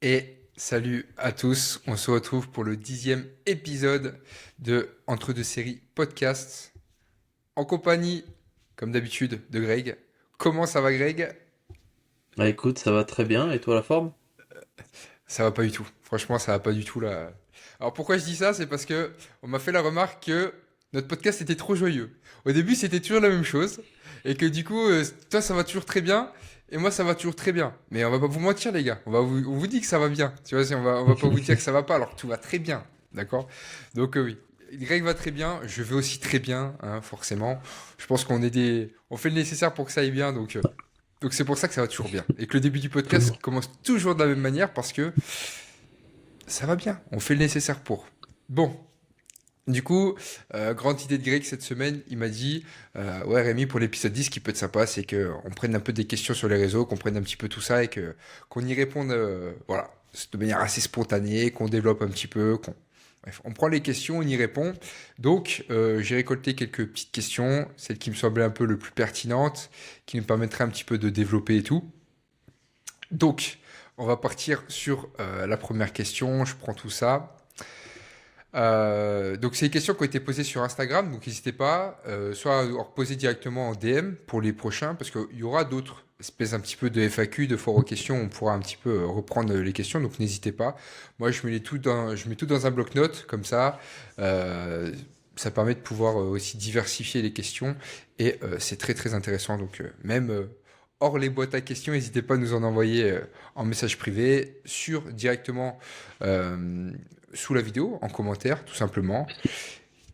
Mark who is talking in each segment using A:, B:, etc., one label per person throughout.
A: Et salut à tous, on se retrouve pour le 10e épisode de Entre deux séries podcast, en compagnie, comme d'habitude, de Greg. Comment ça va Greg?
B: Bah écoute, ça va très bien, et toi la forme?
A: Ça va pas du tout, franchement ça va pas du tout là. Alors pourquoi je dis ça? C'est parce que on m'a fait la remarque que notre podcast était trop joyeux. Au début c'était toujours la même chose, et que du coup, toi ça va toujours très bien, et moi ça va toujours très bien. Mais on va pas vous mentir les gars, on vous dit que ça va bien, tu vois, on va pas vous dire que ça va pas alors que tout va très bien, d'accord? Donc oui, Greg va très bien, je vais aussi très bien, hein, forcément. Je pense on fait le nécessaire pour que ça aille bien, donc c'est pour ça que ça va toujours bien. Et que le début du
B: Tout le
A: podcast
B: monde.
A: commence toujours de la même manière parce que ça va bien, on fait le nécessaire pour. Bon, du coup, grande idée de Greg cette semaine, il m'a dit ouais Rémi, pour l'épisode 10, ce qui peut être sympa, c'est qu'on prenne un peu des questions sur les réseaux, qu'on prenne un petit peu tout ça et qu'on y réponde voilà, de manière assez spontanée, qu'on développe un petit peu, qu'on... Bref, on prend les questions, on y répond. Donc, j'ai récolté quelques petites questions, celles qui me semblaient un peu le plus pertinentes, qui nous permettraient un petit peu de développer et tout. Donc, on va partir sur la première question. Je prends tout ça. Donc, c'est des questions qui ont été posées sur Instagram. Donc, n'hésitez pas, soit à en reposer directement en DM pour les prochains, parce qu'il y aura d'autres espèces un petit peu de FAQ, de foires aux questions. On pourra un petit peu reprendre les questions. Donc, n'hésitez pas. Moi, je mets tout dans un bloc-notes, comme ça. Euh, Ça permet de pouvoir aussi diversifier les questions. Et c'est très, très intéressant. Donc, même hors les boîtes à questions, n'hésitez pas à nous en envoyer en message privé, directement euh, sous la vidéo, en commentaire, tout simplement.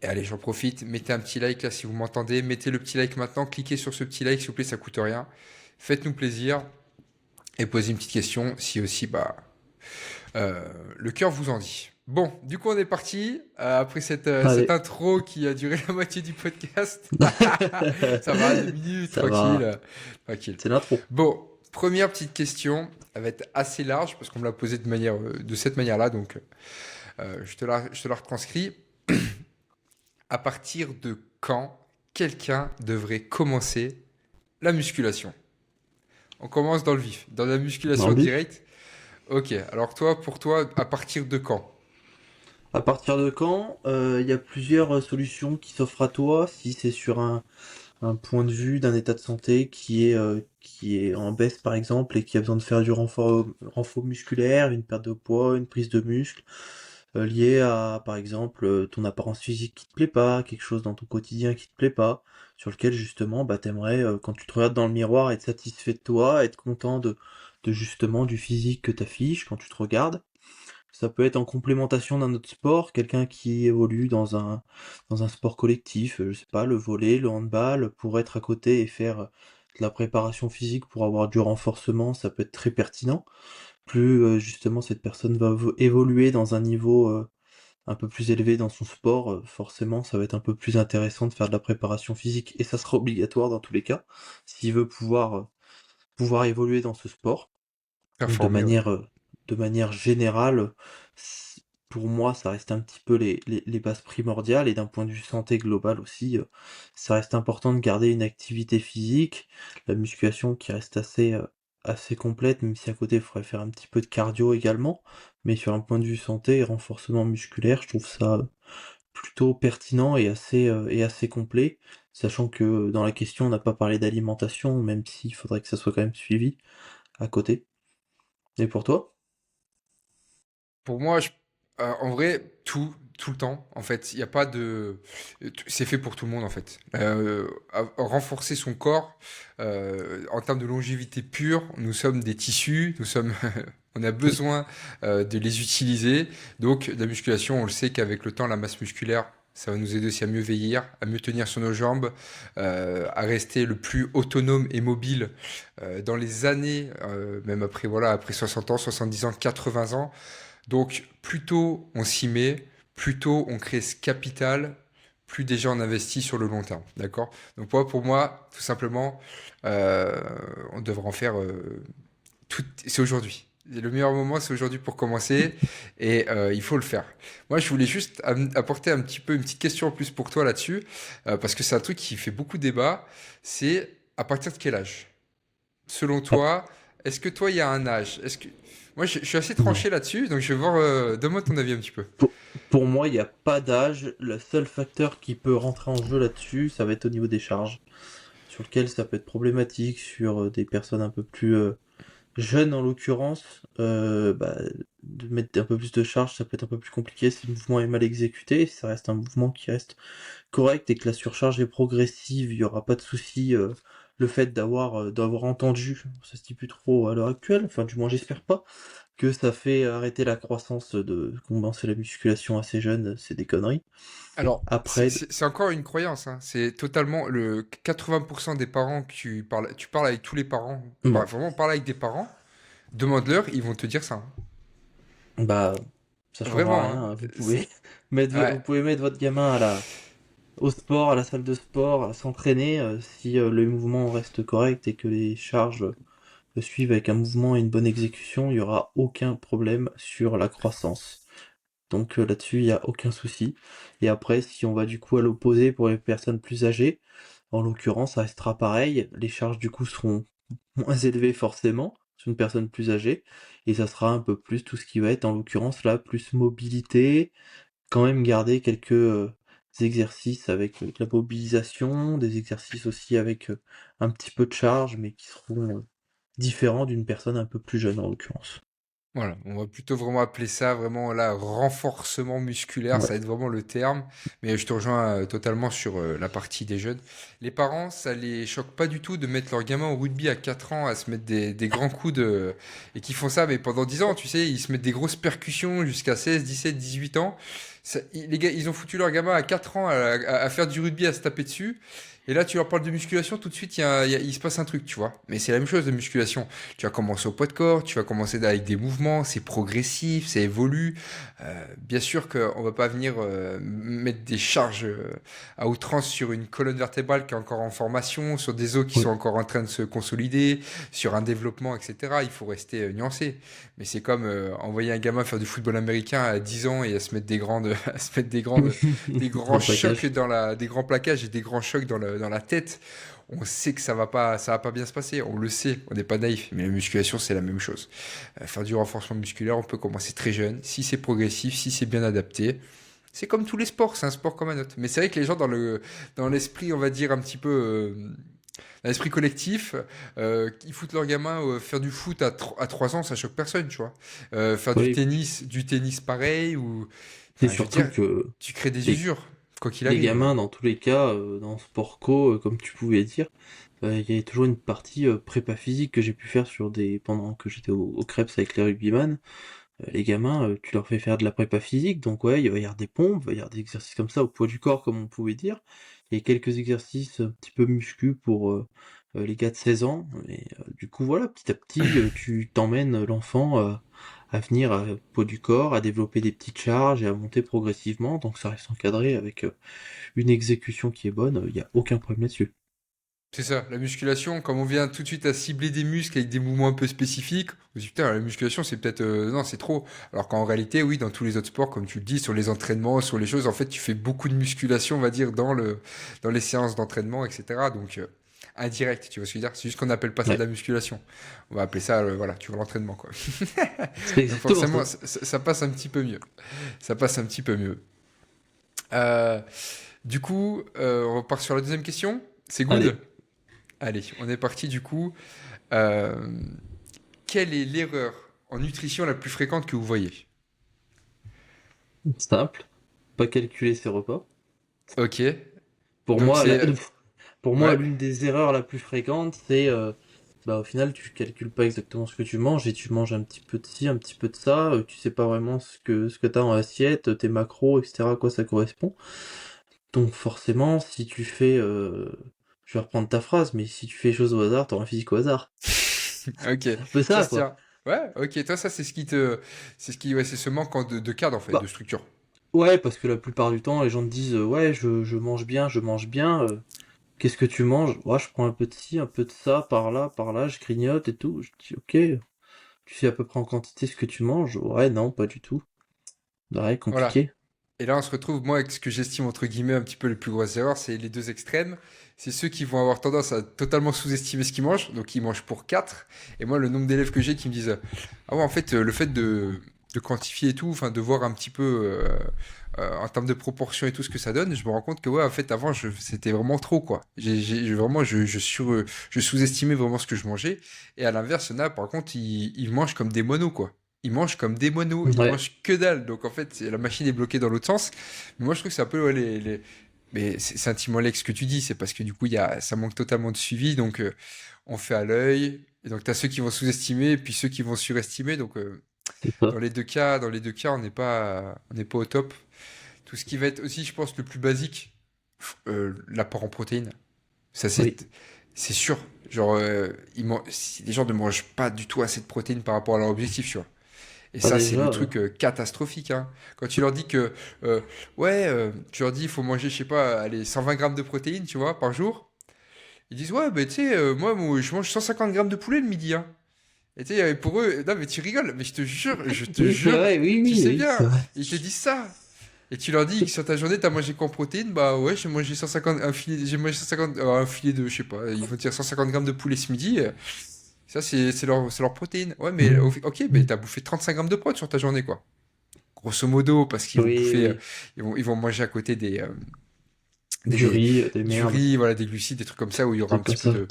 A: Et allez, j'en profite, mettez un petit like là si vous m'entendez, mettez le petit like maintenant, cliquez sur ce petit like s'il vous plaît, ça coûte rien. Faites-nous plaisir et posez une petite question si aussi le cœur vous en dit. Bon, du coup on est parti, après cette
B: Allez.
A: intro qui a duré la moitié du podcast. Ça va, 2 minutes,
B: Ça va,
A: tranquille.
B: c'est l'intro.
A: Bon, première petite question, elle va être assez large parce qu'on me l'a posée de cette manière-là, donc je te la retranscris. À partir de quand quelqu'un devrait commencer la musculation? On commence dans le vif, dans la
B: Dans
A: musculation
B: le bif.
A: directe. Ok, alors toi, pour toi, à partir de quand?
B: À partir de quand? Il y a plusieurs solutions qui s'offrent à toi. Si c'est sur un point de vue d'un état de santé qui est en baisse par exemple et qui a besoin de faire du renfort musculaire, une perte de poids, une prise de muscle, liée à par exemple ton apparence physique qui te plaît pas, quelque chose dans ton quotidien qui te plaît pas, sur lequel justement bah t'aimerais quand tu te regardes dans le miroir être satisfait de toi, être content de justement du physique que t'affiches quand tu te regardes. Ça peut être en complémentation d'un autre sport, quelqu'un qui évolue dans un sport collectif, je sais pas, le volley, le handball, pour être à côté et faire de la préparation physique pour avoir du renforcement, ça peut être très pertinent. Plus justement cette personne va évoluer dans un niveau un peu plus élevé dans son sport, forcément ça va être un peu plus intéressant de faire de la préparation physique et ça sera obligatoire dans tous les cas, s'il veut pouvoir évoluer dans ce sport. Donc
A: Performer, ouais.
B: de manière générale, pour moi, ça reste un petit peu les bases primordiales et d'un point de vue santé globale aussi, ça reste important de garder une activité physique, la musculation qui reste assez complète, même si à côté il faudrait faire un petit peu de cardio également, mais sur un point de vue santé et renforcement musculaire, je trouve ça plutôt pertinent et assez complet, sachant que dans la question on n'a pas parlé d'alimentation, même s'il faudrait que ça soit quand même suivi à côté. Et pour toi?
A: Pour moi, en vrai, tout le temps, en fait, il n'y a pas de... C'est fait pour tout le monde, en fait. Renforcer son corps, en termes de longévité pure, nous sommes des tissus, on a besoin de les utiliser. Donc, la musculation, on le sait qu'avec le temps, la masse musculaire, ça va nous aider aussi à mieux vieillir, à mieux tenir sur nos jambes, à rester le plus autonome et mobile dans les années, même après, voilà, après 60 ans, 70 ans, 80 ans. Donc, plus tôt on s'y met, plus tôt on crée ce capital, plus déjà on investit sur le long terme. D'accord? Donc, pour moi, tout simplement, on devrait en faire tout. C'est aujourd'hui. Le meilleur moment, c'est aujourd'hui pour commencer et il faut le faire. Moi, je voulais juste apporter un petit peu une petite question en plus pour toi là-dessus, parce que c'est un truc qui fait beaucoup débat. C'est à partir de quel âge? Selon
B: Ah,
A: toi, est-ce que toi, il y a un âge? Est-ce que Moi, je suis assez
B: Non.
A: tranché là-dessus, donc je vais voir. Donne-moi ton avis un petit peu.
B: Pour, pour moi, il n'y a pas d'âge. Le seul facteur qui peut rentrer en jeu là-dessus, ça va être au niveau des charges, sur lequel ça peut être problématique sur des personnes un peu plus jeunes en l'occurrence. Bah, de mettre un peu plus de charge, ça peut être un peu plus compliqué si le mouvement est mal exécuté. Si ça reste un mouvement qui reste correct et que la surcharge est progressive, il n'y aura pas de souci. Le fait d'avoir entendu, ça se dit plus trop à l'heure actuelle, enfin du moins j'espère pas, que ça fait arrêter la croissance de commencer la musculation assez jeune, c'est des conneries.
A: Alors,
B: Après,
A: c'est encore une croyance, hein. C'est totalement le 80% des parents que tu parles avec tous les parents,
B: bon,
A: vraiment parle avec des parents, demande-leur, ils vont te dire ça, hein.
B: bah ça changera
A: Vraiment, hein.
B: rien. Vous
A: C'est-
B: pouvez
A: Ouais.
B: vous pouvez mettre votre gamin au sport, à la salle de sport, à s'entraîner, si le mouvement reste correct et que les charges le suivent avec un mouvement et une bonne exécution, il y aura aucun problème sur la croissance. Donc là-dessus, il n'y a aucun souci. Et après, si on va du coup à l'opposé pour les personnes plus âgées, en l'occurrence, ça restera pareil. Les charges du coup seront moins élevées forcément sur une personne plus âgée. Et ça sera un peu plus tout ce qui va être en l'occurrence là, plus mobilité, quand même garder quelques exercices avec de la mobilisation, des exercices aussi avec un petit peu de charge, mais qui seront différents d'une personne un peu plus jeune en l'occurrence.
A: Voilà, on va plutôt vraiment appeler ça vraiment là renforcement musculaire, ça
B: Ouais.
A: va être vraiment le terme. Mais je te rejoins totalement sur la partie des jeunes. Les parents, ça les choque pas du tout de mettre leur gamin au rugby à 4 ans à se mettre des grands coups et qui font ça mais pendant 10 ans, tu sais, ils se mettent des grosses percussions jusqu'à 16, 17, 18 ans. Les gars, ils ont foutu leur gamin à 4 ans à faire du rugby, à se taper dessus. Et là, tu leur parles de musculation, tout de suite, il se passe un truc, tu vois. Mais c'est la même chose de musculation. Tu vas commencer au poids de corps, tu vas commencer avec des mouvements, c'est progressif, ça évolue. Bien sûr qu'on va pas venir mettre des charges à outrance sur une colonne vertébrale qui est encore en formation, sur des os qui sont
B: Oui.
A: encore en train de se consolider, sur un développement, etc. Il faut rester nuancé. Mais c'est comme envoyer un gamin faire du football américain à 10 ans et à se mettre à se mettre des grands
B: Grand
A: chocs
B: plaquage.
A: des grands plaquages et des grands chocs dans la tête. On sait que ça va pas bien se passer. On le sait. On n'est pas naïf. Mais la musculation, c'est la même chose. Faire du renforcement musculaire, on peut commencer très jeune. Si c'est progressif, si c'est bien adapté. C'est comme tous les sports. C'est un sport comme un autre. Mais c'est vrai que les gens dans l'esprit, on va dire un petit peu, dans l'esprit collectif, ils foutent leur gamin faire du foot à 3 ans, ça choque personne, tu vois. Faire
B: Oui,
A: du tennis pareil ou,
B: c'est
A: enfin, je veux
B: surtout
A: dire,
B: que
A: tu crées des
B: les,
A: usures, quoi qu'il
B: les
A: arrive.
B: gamins, dans tous les cas, dans sport co, comme tu pouvais dire, il y a toujours une partie prépa physique que j'ai pu faire pendant que j'étais au CREPS avec les rugbyman. Les gamins, tu leur fais faire de la prépa physique, donc ouais, il va y avoir des pompes, il va y avoir des exercices comme ça au poids du corps, comme on pouvait dire, et quelques exercices un petit peu muscu pour les gars de 16 ans. Et du coup, voilà, petit à petit, tu t'emmènes l'enfant à venir au poids du corps, à développer des petites charges et à monter progressivement, donc ça reste encadré avec une exécution qui est bonne, il n'y a aucun problème là-dessus.
A: C'est ça, la musculation, comme on vient tout de suite à cibler des muscles avec des mouvements un peu spécifiques, on se dit putain, la musculation c'est peut-être non, c'est trop. Alors qu'en réalité, oui, dans tous les autres sports, comme tu le dis, sur les entraînements, sur les choses, en fait, tu fais beaucoup de musculation, on va dire, dans les séances d'entraînement, etc. Donc indirect, tu vois ce que je veux dire? C'est juste qu'on n'appelle pas ça de
B: Ouais,
A: la musculation. On va appeler ça, voilà, tu vois, l'entraînement, quoi.
B: c'est
A: Donc
B: exactement
A: forcément,
B: ça.
A: ça passe un petit peu mieux. Ça passe un petit peu mieux. Euh, du coup, on repart sur la deuxième question. C'est good?
B: Allez,
A: Allez, on est parti du coup. Euh, quelle est l'erreur en nutrition la plus fréquente que vous voyez?
B: simple, pas calculer ses repas.
A: Ok.
B: Pour
A: Donc
B: moi,
A: c'est...
B: pour moi,
A: Ouais.
B: l'une des erreurs la plus fréquente, c'est bah au final tu calcules pas exactement ce que tu manges et tu manges un petit peu de ci, un petit peu de ça, tu sais pas vraiment ce que t'as en assiette, tes macros, etc. à quoi ça correspond. Donc forcément, si tu fais je vais reprendre ta phrase, mais si tu fais les choses au hasard, t'auras un physique au hasard.
A: Ok.
B: C'est un peu
A: Ça
B: ça,
A: se
B: quoi.
A: tient. Ouais, ok. Toi, ça, c'est ce qui te... C'est ce qui... Ouais, c'est ce manque de cadre, en fait, de
B: Bah
A: structure.
B: ouais, parce que la plupart du temps, les gens te disent ouais, je mange bien, je mange bien. Qu'est-ce que tu manges? Ouais, je prends un peu de ci, un peu de ça, par là, je grignote et tout. Je dis ok. Tu sais à peu près en quantité ce que tu manges? Ouais, non, pas du tout. Ouais,
A: Voilà.
B: compliqué.
A: Et là, on se retrouve, moi, avec ce que j'estime, entre guillemets, un petit peu les plus grosses erreurs, c'est les deux extrêmes. C'est ceux qui vont avoir tendance à totalement sous-estimer ce qu'ils mangent, donc ils mangent pour 4. Et moi, le nombre d'élèves que j'ai qui me disent, ah ouais, en fait, le fait de quantifier et tout, enfin, de voir un petit peu, en termes de proportion et tout ce que ça donne, je me rends compte que, ouais, en fait, avant, c'était vraiment trop, quoi. Vraiment, je sous-estimais vraiment ce que je mangeais. Et à l'inverse, il y en a, par contre, ils mangent comme des monos, quoi. Ils mangent comme des monos, ils
B: Ouais,
A: mangent que dalle. Donc en fait, la machine est bloquée dans l'autre sens. Mais moi, je trouve que c'est un peu ouais, Mais c'est intimement laid ce que tu dis, c'est parce que du coup, ça manque totalement de suivi. Donc on fait à l'œil. Et donc tu as ceux qui vont sous-estimer et puis ceux qui vont surestimer. Donc
B: c'est ça.
A: dans les deux cas, on n'est pas au top. Tout ce qui va être aussi, je pense, le plus basique, l'apport en protéines. Ça,
B: Oui.
A: c'est sûr. Genre, si les gens ne mangent pas du tout assez de protéines par rapport à leur objectif, tu vois. Et
B: Pas
A: ça, c'est le
B: déjà.
A: truc catastrophique, hein. Quand tu leur dis que, ouais, tu leur dis, il faut manger, je sais pas, allez, 120 grammes de protéines, tu vois, par jour. Ils disent, ouais, tu sais, moi, je mange 150 grammes de poulet le midi, hein. Et tu sais, pour eux, non, mais tu rigoles, mais je te
B: Oui, c'est
A: jure,
B: vrai, oui,
A: tu
B: oui,
A: sais
B: oui, c'est
A: bien,
B: vrai.
A: ils te disent ça. Et tu leur dis que sur ta journée, t'as mangé quoi en protéines? Bah ouais, j'ai mangé 150, j'ai mangé 150, un filet de, je sais pas, ils vont dire 150 grammes de poulet ce midi. Ça, c'est leur protéine. Ouais, mais ok, mais t'as bouffé 35 grammes de prot sur ta journée, quoi. Grosso modo, parce qu'ils vont
B: Oui,
A: bouffer,
B: oui.
A: ils vont manger à côté
B: Du
A: des,
B: riz, des
A: du
B: merdes,
A: riz, voilà, des glucides, des trucs comme ça où il y aura un
B: trucs comme
A: petit peu
B: ça.
A: de.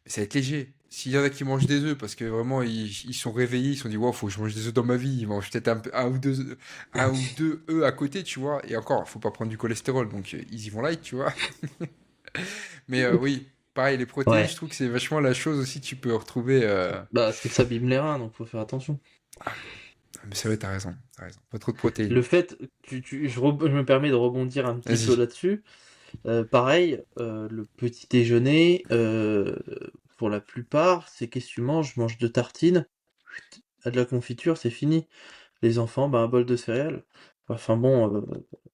A: Mais ça va être léger. S'il y en a qui mangent des œufs parce que vraiment ils sont réveillés, ils se sont dit, wow, faut que je mange des œufs dans ma vie, ils mangent peut-être un ou deux œufs à côté, tu vois. Et encore, faut pas prendre du cholestérol, donc ils y vont light, tu vois. Mais oui, pareil, les protéines, je
B: Ouais.
A: trouve que c'est vachement la chose aussi que tu peux retrouver.
B: Bah, c'est que ça abîme les reins, donc faut faire attention.
A: Mais c'est vrai, t'as raison, t'as raison. Pas trop de protéines.
B: Le fait, je me permets de rebondir un petit peu
A: Vas-y.
B: là-dessus. Pareil, le petit déjeuner, pour la plupart, c'est qu'est-ce que tu manges? Je mange 2 tartines, à de la confiture, c'est fini. Les enfants, bah, un bol de céréales. Enfin bon,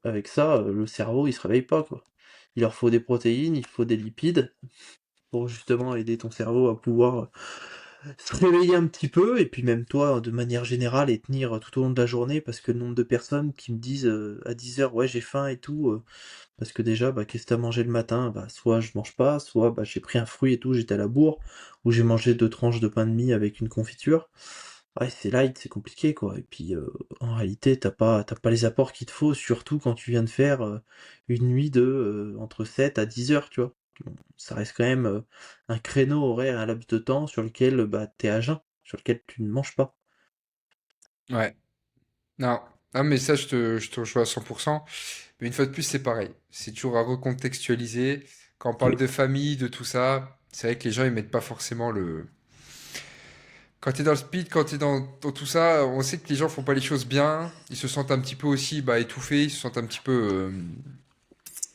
B: avec ça, le cerveau, il se réveille pas, quoi. Il leur faut des protéines, il faut des lipides pour justement aider ton cerveau à pouvoir se réveiller un petit peu, et puis même toi, de manière générale, et tenir tout au long de la journée, parce que le nombre de personnes qui me disent à 10 heures, ouais, j'ai faim et tout, parce que déjà, bah, qu'est-ce que t'as mangé le matin? Bah, soit je mange pas, soit bah, j'ai pris un fruit et tout, j'étais à la bourre, ou j'ai mangé 2 tranches de pain de mie avec une confiture. Ouais, c'est light, c'est compliqué, quoi. Et puis, en réalité, t'as pas les apports qu'il te faut, surtout quand tu viens de faire une nuit de entre 7 à 10 heures, tu vois. Bon, ça reste quand même un créneau horaire, un laps de temps sur lequel bah, t'es à jeun, sur lequel tu ne manges pas.
A: Ouais. Non. Non, mais ça, je te rejoins à 100%. Mais une fois de plus, c'est pareil. C'est toujours à recontextualiser. Quand on parle
B: Oui.
A: de famille, de tout ça, c'est vrai que les gens, ils mettent pas forcément le. Quand t'es dans le speed, quand t'es dans tout ça, on sait que les gens font pas les choses bien. Ils se sentent un petit peu aussi bah, étouffés. Ils se sentent un petit peu.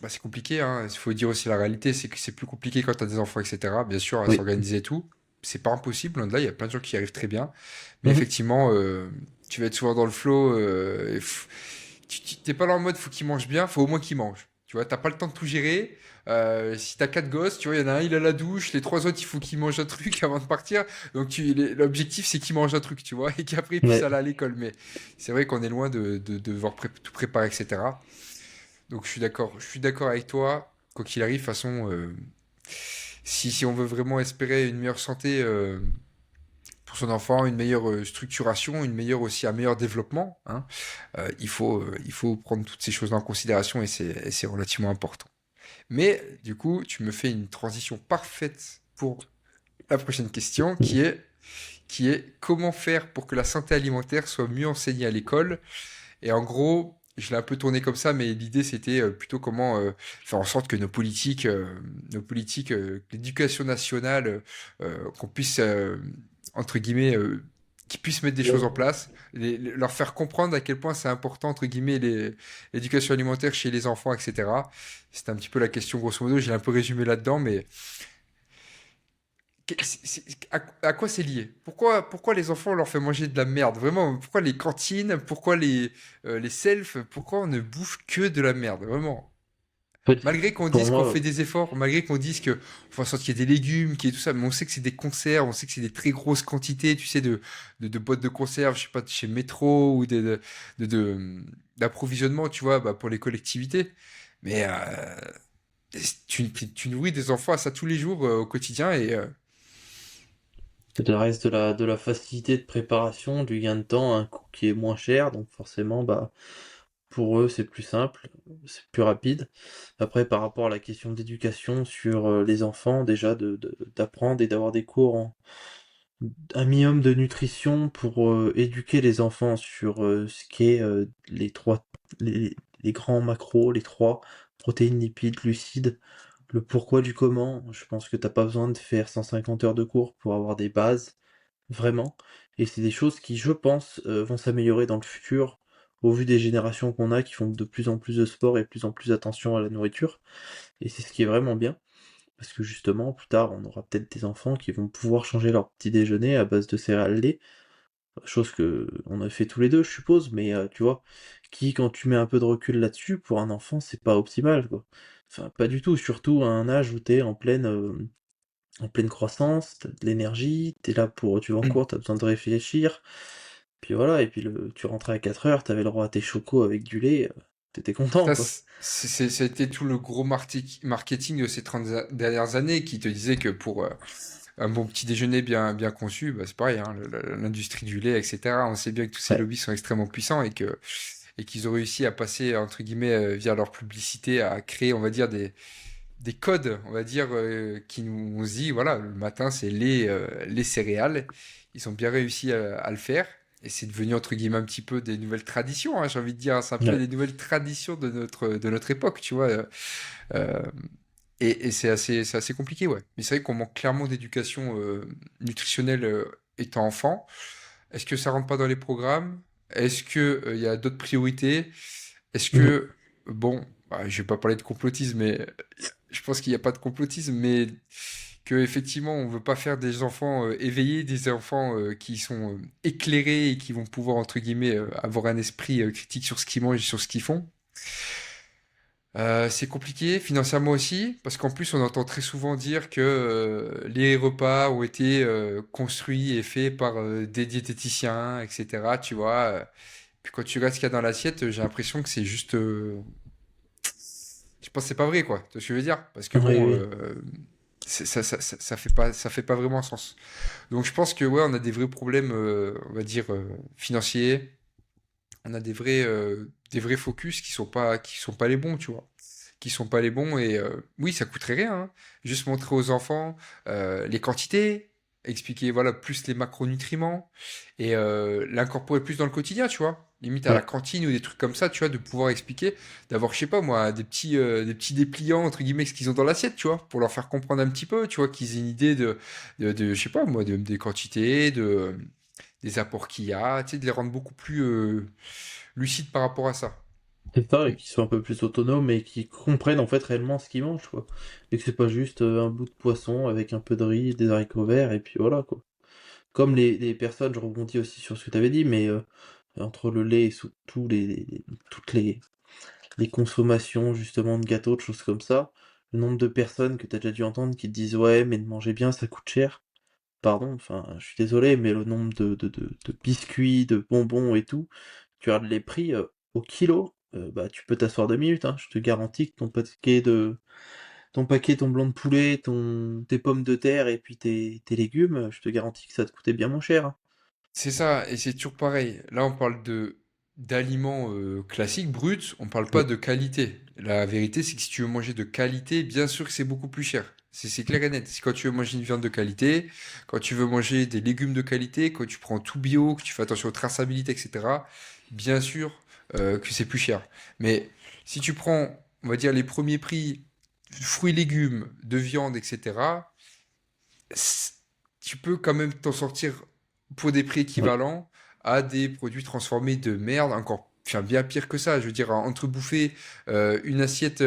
A: Bah, c'est compliqué, hein. Il faut dire aussi la réalité, c'est que c'est plus compliqué quand t'as des enfants, etc. Bien sûr, à
B: Oui.
A: s'organiser et tout. C'est pas impossible, loin de là, il y a plein de gens qui y arrivent très bien. Mais
B: Mhm.
A: effectivement, tu vas être souvent dans le flow. T'es pas là en mode faut qu'ils mangent bien, faut au moins qu'ils mangent. Tu vois, t'as pas le temps de tout gérer. Si t'as quatre gosses, tu vois, il y en a un, il a la douche, les trois autres, il faut qu'ils mangent un truc avant de partir. Donc l'objectif, c'est qu'ils mangent un truc, tu vois, et qu'après ils puissent
B: Ouais.
A: aller à l'école. Mais c'est vrai qu'on est loin de devoir tout préparer, etc. Donc je suis d'accord avec toi. Quoi qu'il arrive, de toute façon, si on veut vraiment espérer une meilleure santé pour son enfant, une meilleure structuration, une meilleure aussi un meilleur développement, hein, il faut prendre toutes ces choses en considération et c'est relativement important. Mais du coup, tu me fais une transition parfaite pour la prochaine question qui est comment faire pour que la santé alimentaire soit mieux enseignée à l'école et en gros, je l'ai un peu tourné comme ça, mais l'idée c'était plutôt comment faire en sorte que nos politiques, l'éducation nationale, qu'on puisse entre guillemets, qu'ils puissent mettre des choses en place, leur faire comprendre à quel point c'est important entre guillemets l'éducation alimentaire chez les enfants, etc. C'était un petit peu la question grosso modo. J'ai un peu résumé là-dedans, mais à quoi c'est lié? Pourquoi les enfants on leur fait manger de la merde? Vraiment, pourquoi les cantines? Pourquoi les selfs? Pourquoi on ne bouffe que de la merde? Vraiment.
B: En fait,
A: Malgré qu'on
B: pour
A: dise qu'on
B: moi,
A: fait des efforts, malgré qu'on dise que faut en sorte qu'il y ait des légumes, qu'il y ait tout ça, mais on sait que c'est des conserves, on sait que c'est des très grosses quantités, tu sais, de boîtes de conserve, je sais pas, de chez Métro ou d'approvisionnement, tu vois, bah, pour les collectivités. Mais tu nourris des enfants à ça tous les jours au quotidien et
B: c'est le reste de la facilité de préparation, du gain de temps, un coût qui est moins cher, donc forcément, bah, pour eux, c'est plus simple, c'est plus rapide. Après, par rapport à la question d'éducation sur les enfants, déjà d'apprendre et d'avoir des cours un minimum de nutrition pour éduquer les enfants sur ce qu'est les grands macros, les trois protéines, lipides, glucides, le pourquoi du comment. Je pense que t'as pas besoin de faire 150 heures de cours pour avoir des bases, vraiment. Et c'est des choses qui, je pense, vont s'améliorer dans le futur au vu des générations qu'on a qui font de plus en plus de sport et de plus en plus attention à la nourriture. Et c'est ce qui est vraiment bien. Parce que justement, plus tard, on aura peut-être des enfants qui vont pouvoir changer leur petit déjeuner à base de céréales lait, chose que on a fait tous les deux, je suppose, mais tu vois, qui, quand tu mets un peu de recul là-dessus, pour un enfant, c'est pas optimal, quoi. Enfin, pas du tout, surtout à un âge où t'es en pleine croissance, t'as de l'énergie, t'es là pour, tu vas en cours, t'as besoin de réfléchir, puis voilà, et puis tu rentrais à 4 heures, t'avais le droit à tes chocos avec du lait, t'étais content,
A: ça,
B: quoi.
A: ça a été tout le gros marketing de ces 30 dernières années qui te disait que pour un bon petit déjeuner bien conçu, bah, c'est pareil, hein, l'industrie du lait, etc. On sait bien que tous ces
B: Ouais.
A: lobbies sont extrêmement puissants et qu'ils ont réussi à passer, entre guillemets, via leur publicité, à créer, on va dire, des codes, on va dire, qui nous dit, voilà, le matin, c'est les céréales. Ils ont bien réussi à le faire. Et c'est devenu, entre guillemets, un petit peu des nouvelles traditions, hein, j'ai envie de dire. C'est un peu
B: Ouais.
A: des nouvelles traditions de notre époque, tu vois. Euh, et c'est assez compliqué, ouais. Mais c'est vrai qu'on manque clairement d'éducation nutritionnelle étant enfant. Est-ce que ça rentre pas dans les programmes? Est-ce que il y a d'autres priorités? Est-ce
B: Mhm.
A: que, bon, bah, je vais pas parler de complotisme, mais je pense qu'il n'y a pas de complotisme, mais que effectivement on veut pas faire des enfants éveillés, des enfants qui sont éclairés et qui vont pouvoir entre guillemets avoir un esprit critique sur ce qu'ils mangent et sur ce qu'ils font. C'est compliqué financièrement aussi, parce qu'en plus on entend très souvent dire que les repas ont été construits et faits par des diététiciens, etc. Tu vois. Puis quand tu regardes ce qu'il y a dans l'assiette, j'ai l'impression que c'est juste. Je pense que c'est pas vrai, quoi. Tu vois ce que je veux dire? Parce que
B: Oui,
A: bon,
B: oui.
A: ça fait pas vraiment sens. Donc je pense que ouais, on a des vrais problèmes, on va dire financiers. On a des vrais focus qui sont pas les bons, tu vois. Qui sont pas les bons et oui, ça coûterait rien, hein. Juste montrer aux enfants les quantités, expliquer voilà plus les macronutriments et l'incorporer plus dans le quotidien, tu vois. Limite à la
B: Ouais.
A: cantine ou des trucs comme ça, tu vois, de pouvoir expliquer, d'avoir, je sais pas moi, des petits dépliants entre guillemets ce qu'ils ont dans l'assiette, tu vois, pour leur faire comprendre un petit peu, tu vois, qu'ils aient une idée je sais pas moi, des quantités, des apports qu'il y a, tu sais, de les rendre beaucoup plus lucides par rapport à ça.
B: C'est ça, et qui sont un peu plus autonomes et qui comprennent en fait réellement ce qu'ils mangent, quoi. Et que c'est pas juste un bout de poisson avec un peu de riz, des haricots verts, et puis voilà, quoi. Comme les personnes, je rebondis aussi sur ce que tu avais dit, mais entre le lait et tous toutes les consommations justement de gâteaux, de choses comme ça, le nombre de personnes que tu as déjà dû entendre qui te disent ouais, mais de manger bien, ça coûte cher. Pardon, enfin, je suis désolé, mais le nombre de biscuits, de bonbons et tout, tu regardes les prix au kilo, bah tu peux t'asseoir 2 minutes, hein. Je te garantis que ton blanc de poulet, tes pommes de terre et puis tes légumes, je te garantis que ça te coûtait bien moins cher, hein.
A: C'est ça, et c'est toujours pareil. Là, on parle de d'aliments classiques, bruts, on parle pas
B: Oui.
A: de qualité. La vérité, c'est que si tu veux manger de qualité, bien sûr que c'est beaucoup plus cher. C'est clair et net. Si quand tu veux manger une viande de qualité, quand tu veux manger des légumes de qualité, quand tu prends tout bio, que tu fais attention aux traçabilités, etc., bien sûr que c'est plus cher. Mais si tu prends, on va dire, les premiers prix, fruits, légumes, de viande, etc., c- tu peux quand même t'en sortir pour des prix
B: Oui.
A: équivalents à des produits transformés de merde, encore enfin, bien pire que ça. Je veux dire, entre bouffer une assiette,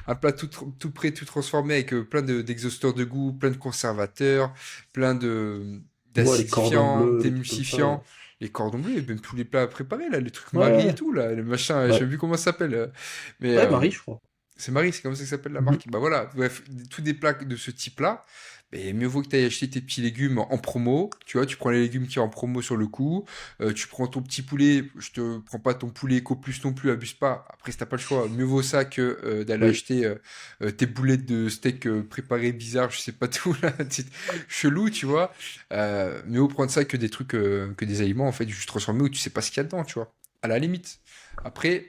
A: un plat tout prêt, tout transformé avec plein d'exhausteurs de goût, plein de conservateurs, plein de
B: Ouais, les cordons
A: d'acidifiants,
B: bleus, les trucs comme ça.
A: d'émulsifiants, les cordons bleus, et même tous les plats préparés, là, les trucs
B: Ouais,
A: Marie et
B: ouais,
A: tout, là, le machin, je sais
B: ouais.
A: plus comment ça s'appelle. Mais
B: Ouais, Marie, je crois.
A: C'est Marie, c'est comme ça que s'appelle la
B: Mhm.
A: marque. Bah voilà, bref, tous des plats de ce type-là. Mais mieux vaut que tu ailles acheter tes petits légumes en promo. Tu vois, tu prends les légumes qui sont en promo sur le coup. Tu prends ton petit poulet. Je te prends pas ton poulet Eco Plus non plus, abuse pas. Après, si t'as pas le choix, mieux vaut ça que d'aller
B: Oui.
A: acheter tes boulettes de steak préparées bizarres, je sais pas tout, là, chelou, tu vois. Mieux vaut prendre ça que des trucs, que des aliments, en fait, juste transformés où tu sais pas ce qu'il y a dedans, tu vois. À la limite. Après,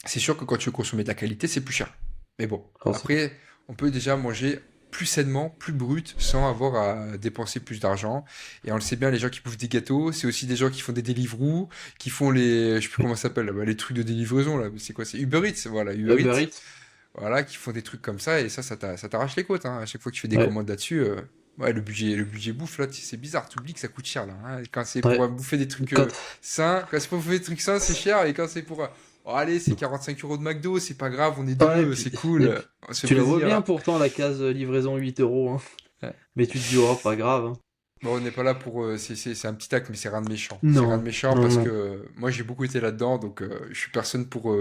A: c'est sûr que quand tu veux consommer de la qualité, c'est plus cher. Mais bon,
B: Forcément.
A: après, on peut déjà manger plus sainement, plus brut, sans avoir à dépenser plus d'argent. Et on le sait bien, les gens qui bouffent des gâteaux, c'est aussi des gens qui font des Deliveroo, qui font les, je sais plus
B: Oui.
A: comment ça s'appelle, là, les trucs de livraison, là. C'est quoi? C'est Uber Eats, voilà, Uber
B: Uber
A: Eats.
B: Eats.
A: Voilà, qui font des trucs comme ça, et ça t'arrache les côtes, hein. À chaque fois que tu fais des
B: Ouais.
A: commandes là-dessus, ouais, le budget bouffe, là, c'est bizarre. Tu oublies que ça coûte cher, là, hein. Quand c'est pour
B: Ouais.
A: bouffer des trucs
B: Quand,
A: sains, quand c'est pour bouffer des trucs sains, c'est cher, et quand c'est pour, oh, allez, c'est 45 euros de McDo, c'est pas grave, on est
B: ouais,
A: deux, c'est
B: et
A: cool,
B: puis,
A: on se fait
B: tu la vois bien
A: plaisir.
B: pourtant, la case livraison 8 euros, hein. Mais tu te dis, oh, pas grave, hein.
A: Bon, on n'est pas là pour. C'est un petit tac, mais c'est rien de méchant. C'est rien de
B: Non,
A: méchant
B: non,
A: parce que
B: non.
A: moi j'ai beaucoup été là-dedans, donc je suis personne pour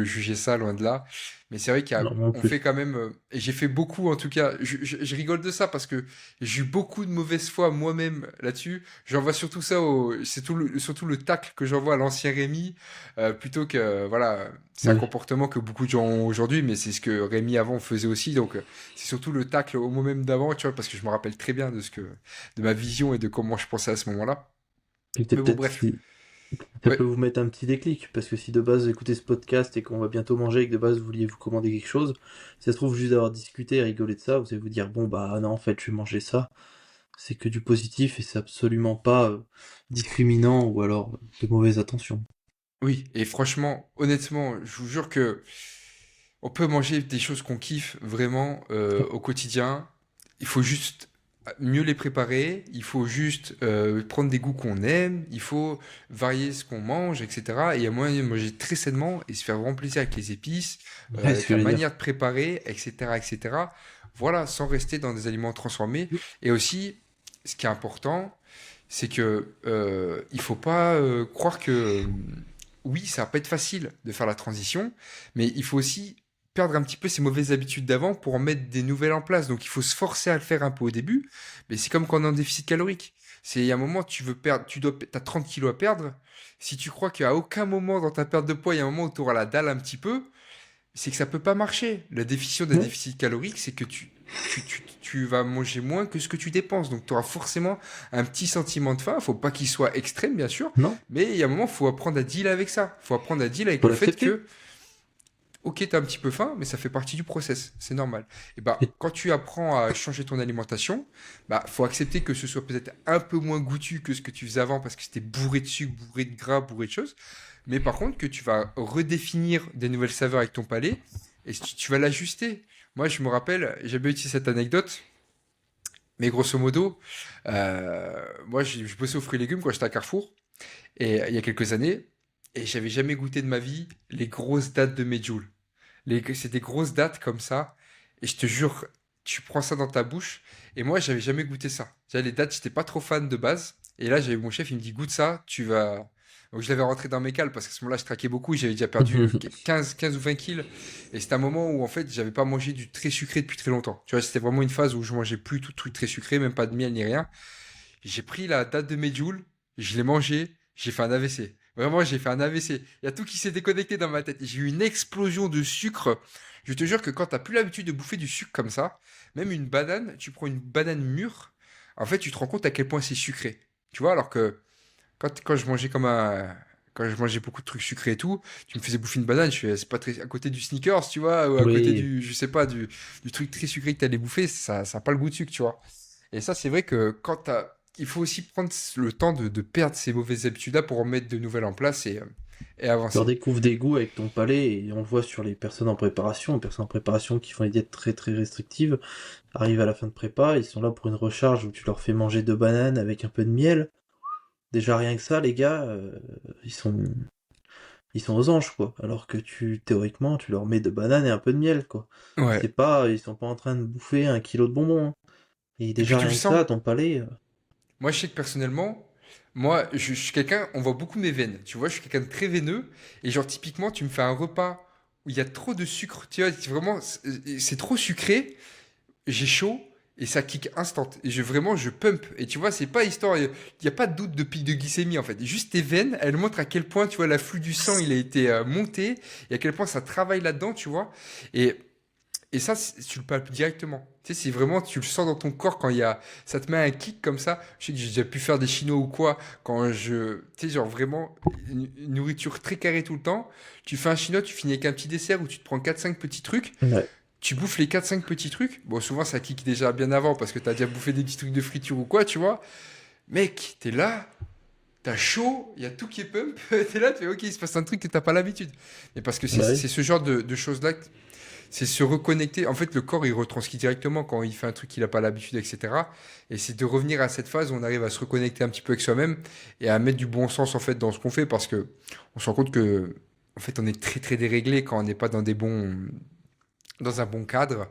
A: juger ça, loin de là. Mais c'est vrai
B: Non, moi non
A: on
B: plus.
A: fait quand même. Et j'ai fait beaucoup, en tout cas. Je rigole de ça parce que j'ai eu beaucoup de mauvaise foi moi-même là-dessus. J'envoie surtout ça c'est surtout le tacle que j'envoie à l'ancien Rémi, plutôt que. Voilà, c'est un
B: Ouais.
A: comportement que beaucoup de gens ont aujourd'hui, mais c'est ce que Rémi avant faisait aussi. Donc c'est surtout le tacle au moment même d'avant, tu vois, parce que je me rappelle très bien de ma vision et de comment je pensais à ce moment-là.
B: C'était
A: Mais bon,
B: peut-être
A: bref.
B: ça
A: Ouais.
B: peut vous mettre un petit déclic, parce que si de base vous écoutez ce podcast et qu'on va bientôt manger et que de base vous vouliez vous commander quelque chose, si ça se trouve juste d'avoir discuté et rigolé de ça, vous allez vous dire bon bah non en fait je vais manger ça. C'est que du positif et c'est absolument pas discriminant ou alors de mauvaise attention.
A: Oui, et franchement, honnêtement, je vous jure que on peut manger des choses qu'on kiffe vraiment au quotidien. Il faut juste mieux les préparer, il faut juste prendre des goûts qu'on aime, il faut varier ce qu'on mange, etc. Et il y a moyen de manger très sainement et se faire vraiment plaisir avec les épices,
B: Ouais, ce
A: avec
B: que
A: la
B: je veux dire.
A: manière de préparer, etc., etc. Voilà, sans rester dans des aliments transformés. Et aussi, ce qui est important, c'est que il faut pas croire que oui, ça va pas être facile de faire la transition, mais il faut aussi perdre un petit peu ses mauvaises habitudes d'avant pour en mettre des nouvelles en place. Donc il faut se forcer à le faire un peu au début, mais c'est comme quand on est en déficit calorique. C'est il y a un moment tu veux perdre, t'as 30 kilos à perdre. Si tu crois qu'à aucun moment dans ta perte de poids, il y a un moment où tu auras la dalle un petit peu, c'est que ça peut pas marcher. La définition d'un
B: Ouais.
A: déficit calorique, c'est que tu vas manger moins que ce que tu dépenses. Donc tu auras forcément un petit sentiment de faim. Faut pas qu'il soit extrême, bien sûr.
B: Non,
A: Mais il y a un moment, faut apprendre à deal avec ça. Faut apprendre à deal avec
B: faut
A: le fait
B: l'accepter.
A: que, ok, t'as un petit peu faim, mais ça fait partie du process. C'est normal. Et bah,
B: Et-
A: quand tu apprends à changer ton alimentation, bah, faut accepter que ce soit peut-être un peu moins goûtu que ce que tu faisais avant parce que c'était bourré de sucre, bourré de gras, bourré de choses. Mais par contre, que tu vas redéfinir des nouvelles saveurs avec ton palais et tu vas l'ajuster. Moi, je me rappelle, j'ai bien utilisé cette anecdote, mais grosso modo, moi, je bossais aux fruits et légumes quand j'étais à Carrefour, et il y a quelques années, et j'avais jamais goûté de ma vie les grosses dattes de Medjool. C'est des grosses dattes comme ça, et je te jure, tu prends ça dans ta bouche, et moi, j'avais jamais goûté ça. Tu vois, les dattes, j'étais pas trop fan de base, et là, j'avais mon chef, il me dit, goûte ça, tu vas. Donc, je l'avais rentré dans mes cales, parce qu'à ce moment-là, je traquais beaucoup, j'avais déjà perdu 15 ou 20 kilos, et c'était un moment où, en fait, j'avais pas mangé du très sucré depuis très longtemps. Tu vois, c'était vraiment une phase où je mangeais plus tout truc très sucré, même pas de miel ni rien. J'ai pris la date de Medjool, je l'ai mangé, j'ai fait un AVC. Vraiment, j'ai fait un AVC. Il y a tout qui s'est déconnecté dans ma tête. J'ai eu une explosion de sucre. Je te jure que quand t'as plus l'habitude de bouffer du sucre comme ça, même une banane, tu prends une banane mûre, en fait, tu te rends compte à quel point c'est sucré. Tu vois, alors que quand je mangeais comme un. Quand je mangeais beaucoup de trucs sucrés et tout, tu me faisais bouffer une banane, je fais, c'est pas très. À côté du sneakers, tu vois, ou à côté
B: Oui,
A: du. Je sais pas, du truc très sucré que t'allais bouffer, ça a pas le goût de sucre, tu vois. Et ça, c'est vrai que il faut aussi prendre le temps de perdre ces mauvaises habitudes-là pour en mettre de nouvelles en place et
B: tu
A: avancer.
B: redécouvres des goûts avec ton palais et on le voit sur les personnes en préparation qui font des diètes très très restrictives, arrivent à la fin de prépa, ils sont là pour une recharge où tu leur fais manger 2 bananes avec un peu de miel. Déjà rien que ça, les gars, ils sont ils sont aux anges quoi. Alors que théoriquement tu leur mets 2 bananes et un peu de miel quoi.
A: Ouais.
B: C'est pas ils sont pas en train de bouffer 1 kilo de bonbons, hein. Et
A: Et puis
B: déjà
A: tu le
B: rien que
A: sens.
B: ça, ton palais.
A: Moi, je sais que personnellement, moi, je suis quelqu'un, on voit beaucoup mes veines. Tu vois, je suis quelqu'un de très veineux. Et genre, typiquement, tu me fais un repas où il y a trop de sucre. Tu vois, vraiment, c'est trop sucré. J'ai chaud et ça kick instant. Et vraiment, je pump. Et tu vois, c'est pas histoire, il y a pas de doute de pic de glycémie en fait. Juste tes veines, elles montrent à quel point, tu vois, l'afflux du sang, il a été monté et à quel point ça travaille là-dedans, tu vois. Et, et ça, tu le palpes directement. Tu sais, c'est vraiment, tu le sens dans ton corps quand ça te met un kick comme ça. Je sais que j'ai déjà pu faire des chinos ou quoi, tu sais, genre vraiment, une nourriture très carrée tout le temps. Tu fais un chino, tu finis avec un petit dessert où tu te prends quatre cinq petits trucs.
B: Ouais.
A: Tu bouffes les quatre cinq petits trucs. Bon, souvent, ça kick déjà bien avant parce que t'as déjà bouffé des petits trucs de friture ou quoi, tu vois. Mec, t'es là, t'as chaud, il y a tout qui est pump. T'es là, tu fais, ok, il se passe un truc que t'as pas l'habitude. Et parce que c'est
B: Bah oui.
A: c'est ce genre de choses-là, c'est se reconnecter. En fait, le corps, il retranscrit directement quand il fait un truc qu'il a pas l'habitude, etc. Et c'est de revenir à cette phase où on arrive à se reconnecter un petit peu avec soi-même et à mettre du bon sens, en fait, dans ce qu'on fait parce que on se rend compte que, en fait, on est très, très déréglé quand on n'est pas dans un bon cadre.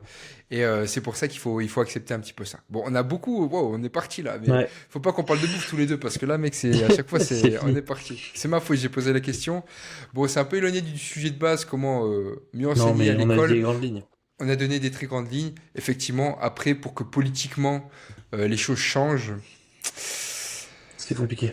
A: Et c'est pour ça il faut accepter un petit peu ça. Bon, on a beaucoup, wow, on est parti là, mais
B: Ouais.
A: faut pas qu'on parle de bouffe tous les deux parce que là, mec, c'est à chaque fois,
B: C'est
A: on
B: fini.
A: est parti. C'est ma faute, j'ai posé la question. Bon, c'est un peu éloigné du sujet de base, comment mieux
B: Non,
A: enseigner à
B: mais on a dit
A: l'école.
B: les grandes lignes.
A: On a donné des très grandes lignes. Effectivement, après, pour que politiquement les choses changent,
B: C'est compliqué.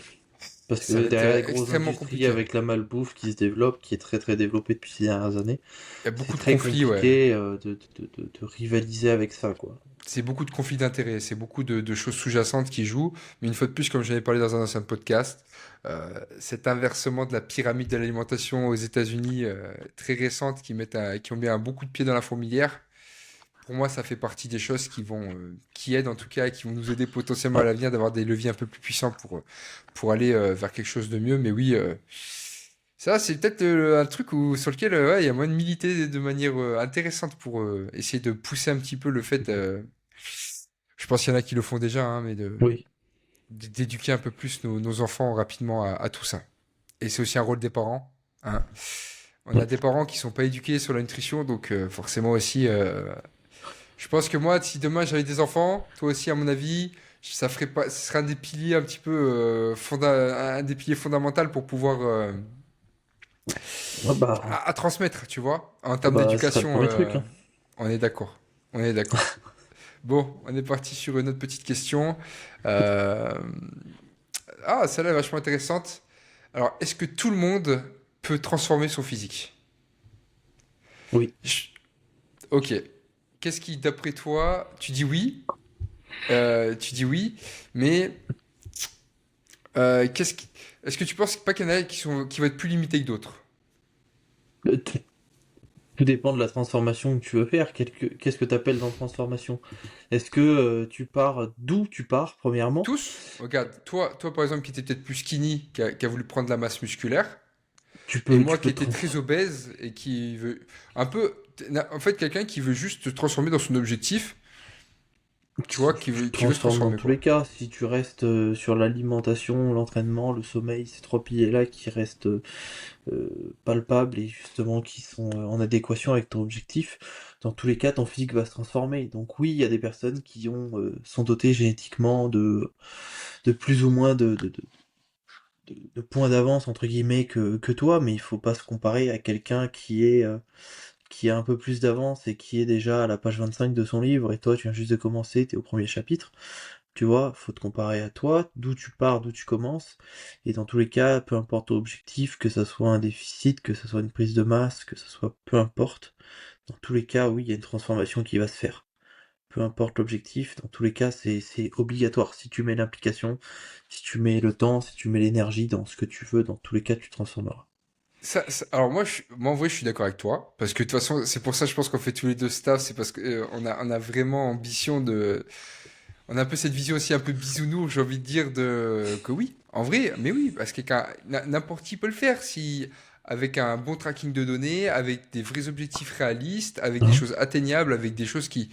B: Parce
A: ça
B: que
A: va être
B: derrière les grosses
A: extrêmement
B: industries
A: compliqué.
B: avec la malbouffe qui se développe, qui est très très développée depuis ces dernières années,
A: Il y a
B: c'est
A: beaucoup de
B: très
A: conflits, ouais.
B: compliqué de rivaliser avec ça, quoi.
A: C'est beaucoup de conflits d'intérêts, c'est beaucoup de choses sous-jacentes qui jouent. Mais une fois de plus, comme j'en ai parlé dans un ancien podcast, cet inversement de la pyramide de l'alimentation aux États-Unis, très récente, qui ont mis un bon coup de pied dans la fourmilière, pour moi, ça fait partie des choses qui aident en tout cas, et qui vont nous aider potentiellement à
B: Ouais,
A: l'avenir d'avoir des leviers un peu plus puissants pour aller vers quelque chose de mieux. Mais oui, ça, c'est peut-être un truc sur lequel ouais, il y a moyen de militer de manière intéressante pour essayer de pousser un petit peu le fait. Je pense qu'il y en a qui le font déjà, hein, mais
B: oui.
A: d'éduquer un peu plus nos enfants rapidement à tout ça. Et c'est aussi un rôle des parents, hein. On a
B: Ouais.
A: des parents qui sont pas éduqués sur la nutrition, donc forcément aussi. Je pense que moi, si demain j'avais des enfants, toi aussi à mon avis, ça ferait pas, ce serait un des piliers un petit peu un des piliers fondamentaux pour pouvoir
B: Ouais, bah,
A: à transmettre, tu vois, en
B: ah
A: termes
B: bah, ce serait le
A: d'éducation.
B: premier truc, hein.
A: On est d'accord. On est d'accord. Bon, on est parti sur une autre petite question. Euh, Ah, celle-là est vachement intéressante. Alors, est-ce que tout le monde peut transformer son physique?
B: Oui.
A: Je- Ok. Qu'est-ce qui, d'après toi, tu dis oui, mais est-ce que tu penses pas qu'il y en a qui vont être plus limités que d'autres?
B: Tout, tout dépend de la transformation que tu veux faire. Qu'est-ce que tu appelles dans transformation? Est-ce que tu pars d'où tu pars, premièrement?
A: Tous? Regarde, toi par exemple, qui étais peut-être plus skinny, qui a voulu prendre de la masse musculaire, et
B: Tu
A: moi qui
B: peux
A: étais très obèse et qui veut un peu, en fait, quelqu'un qui veut juste se transformer dans son objectif, tu vois,
B: tu te
A: qui veut se
B: transformes dans
A: transformer,
B: tous les
A: quoi.
B: cas. Si tu restes sur l'alimentation, l'entraînement, le sommeil, ces trois piliers-là qui restent palpables et justement qui sont en adéquation avec ton objectif, dans tous les cas, ton physique va se transformer. Donc oui, il y a des personnes qui sont dotées génétiquement de plus ou moins de points d'avance entre guillemets que toi, mais il faut pas se comparer à quelqu'un qui a un peu plus d'avance et qui est déjà à la page 25 de son livre, et toi tu viens juste de commencer, t'es au premier chapitre. Tu vois, faut te comparer à toi, d'où tu pars, d'où tu commences, et dans tous les cas, peu importe ton objectif, que ça soit un déficit, que ça soit une prise de masse, que ça soit peu importe, dans tous les cas, oui, il y a une transformation qui va se faire. Peu importe l'objectif, dans tous les cas, c'est obligatoire. Si tu mets l'implication, si tu mets le temps, si tu mets l'énergie dans ce que tu veux, dans tous les cas, tu te transformeras.
A: Alors moi en vrai je suis d'accord avec toi parce que de toute façon c'est pour ça je pense qu'on fait tous les deux staff, c'est parce que on a vraiment ambition on a un peu cette vision aussi un peu bisounours, j'ai envie de dire de que oui, en vrai, mais oui, parce que n'importe qui peut le faire si avec un bon tracking de données, avec des vrais objectifs réalistes, avec des
B: Hein.
A: choses atteignables, avec des choses qui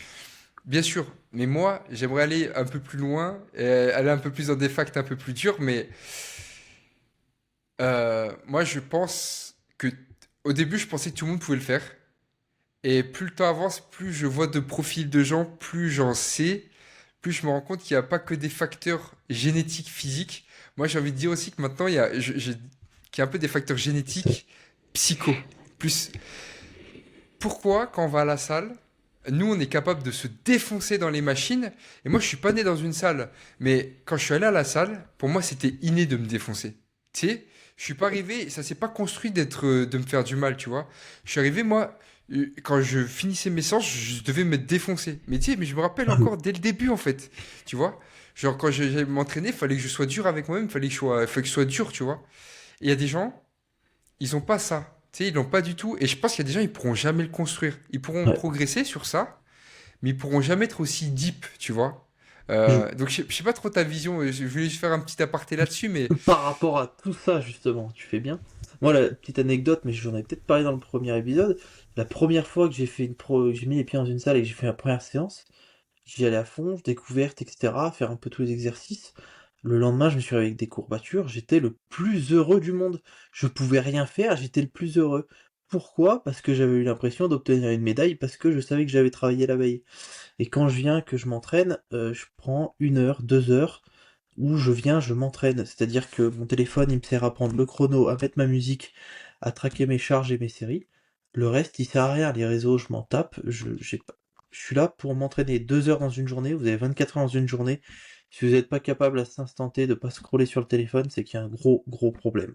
A: bien sûr, mais moi j'aimerais aller un peu plus loin, aller un peu plus dans des facts un peu plus durs, mais moi, je pense que au début, je pensais que tout le monde pouvait le faire. Et plus le temps avance, plus je vois de profils de gens, plus j'en sais, plus je me rends compte qu'il n'y a pas que des facteurs génétiques, physiques. Moi, j'ai envie de dire aussi que maintenant, qu'il y a un peu des facteurs
B: C'est
A: génétiques, psycho. Plus. pourquoi, quand on va à la salle, nous, on est capable de se défoncer dans les machines. Et moi, je suis pas né dans une salle. Mais quand je suis allé à la salle, pour moi, c'était inné de me défoncer. Tu sais, je suis pas arrivé, ça s'est pas construit de me faire du mal, tu vois. Je suis arrivé, moi, quand je finissais mes séances, je devais me défoncer. Mais tu sais, mais je me rappelle encore dès le début, en fait. Tu vois? Genre, quand j'allais m'entraîner, il fallait que je sois dur avec moi-même, fallait que je sois dur, tu vois. Et il y a des gens, ils ont pas ça. Tu sais, ils l'ont pas du tout. Et je pense qu'il y a des gens, ils pourront jamais le construire. Ils pourront
B: Ouais.
A: progresser sur ça, mais ils pourront jamais être aussi deep, tu vois.
B: Je-
A: Donc je sais pas trop ta vision. Je voulais juste faire un petit aparté là-dessus, mais
B: Par rapport à tout ça, justement, tu fais bien. Moi, la petite anecdote, mais j'en ai peut-être parlé dans le premier épisode. La première fois que j'ai mis les pieds dans une salle et que j'ai fait ma première séance, j'y allais à fond, découverte, etc., faire un peu tous les exercices. Le lendemain, je me suis réveillé avec des courbatures, j'étais le plus heureux du monde. Je pouvais rien faire, j'étais le plus heureux. Pourquoi? Parce que j'avais eu l'impression d'obtenir une médaille, parce que je savais que j'avais travaillé la veille. Et quand je viens, que je m'entraîne, je prends 1 heure, 2 heures, où je viens, je m'entraîne. C'est-à-dire que mon téléphone, il me sert à prendre le chrono, à mettre ma musique, à traquer mes charges et mes séries. Le reste, il sert à rien. Les réseaux, je m'en tape. Je suis là pour m'entraîner 2 heures dans une journée. Vous avez 24 heures dans une journée. Si vous n'êtes pas capable à cet instant T de pas scroller sur le téléphone, c'est qu'il y a un gros, gros problème.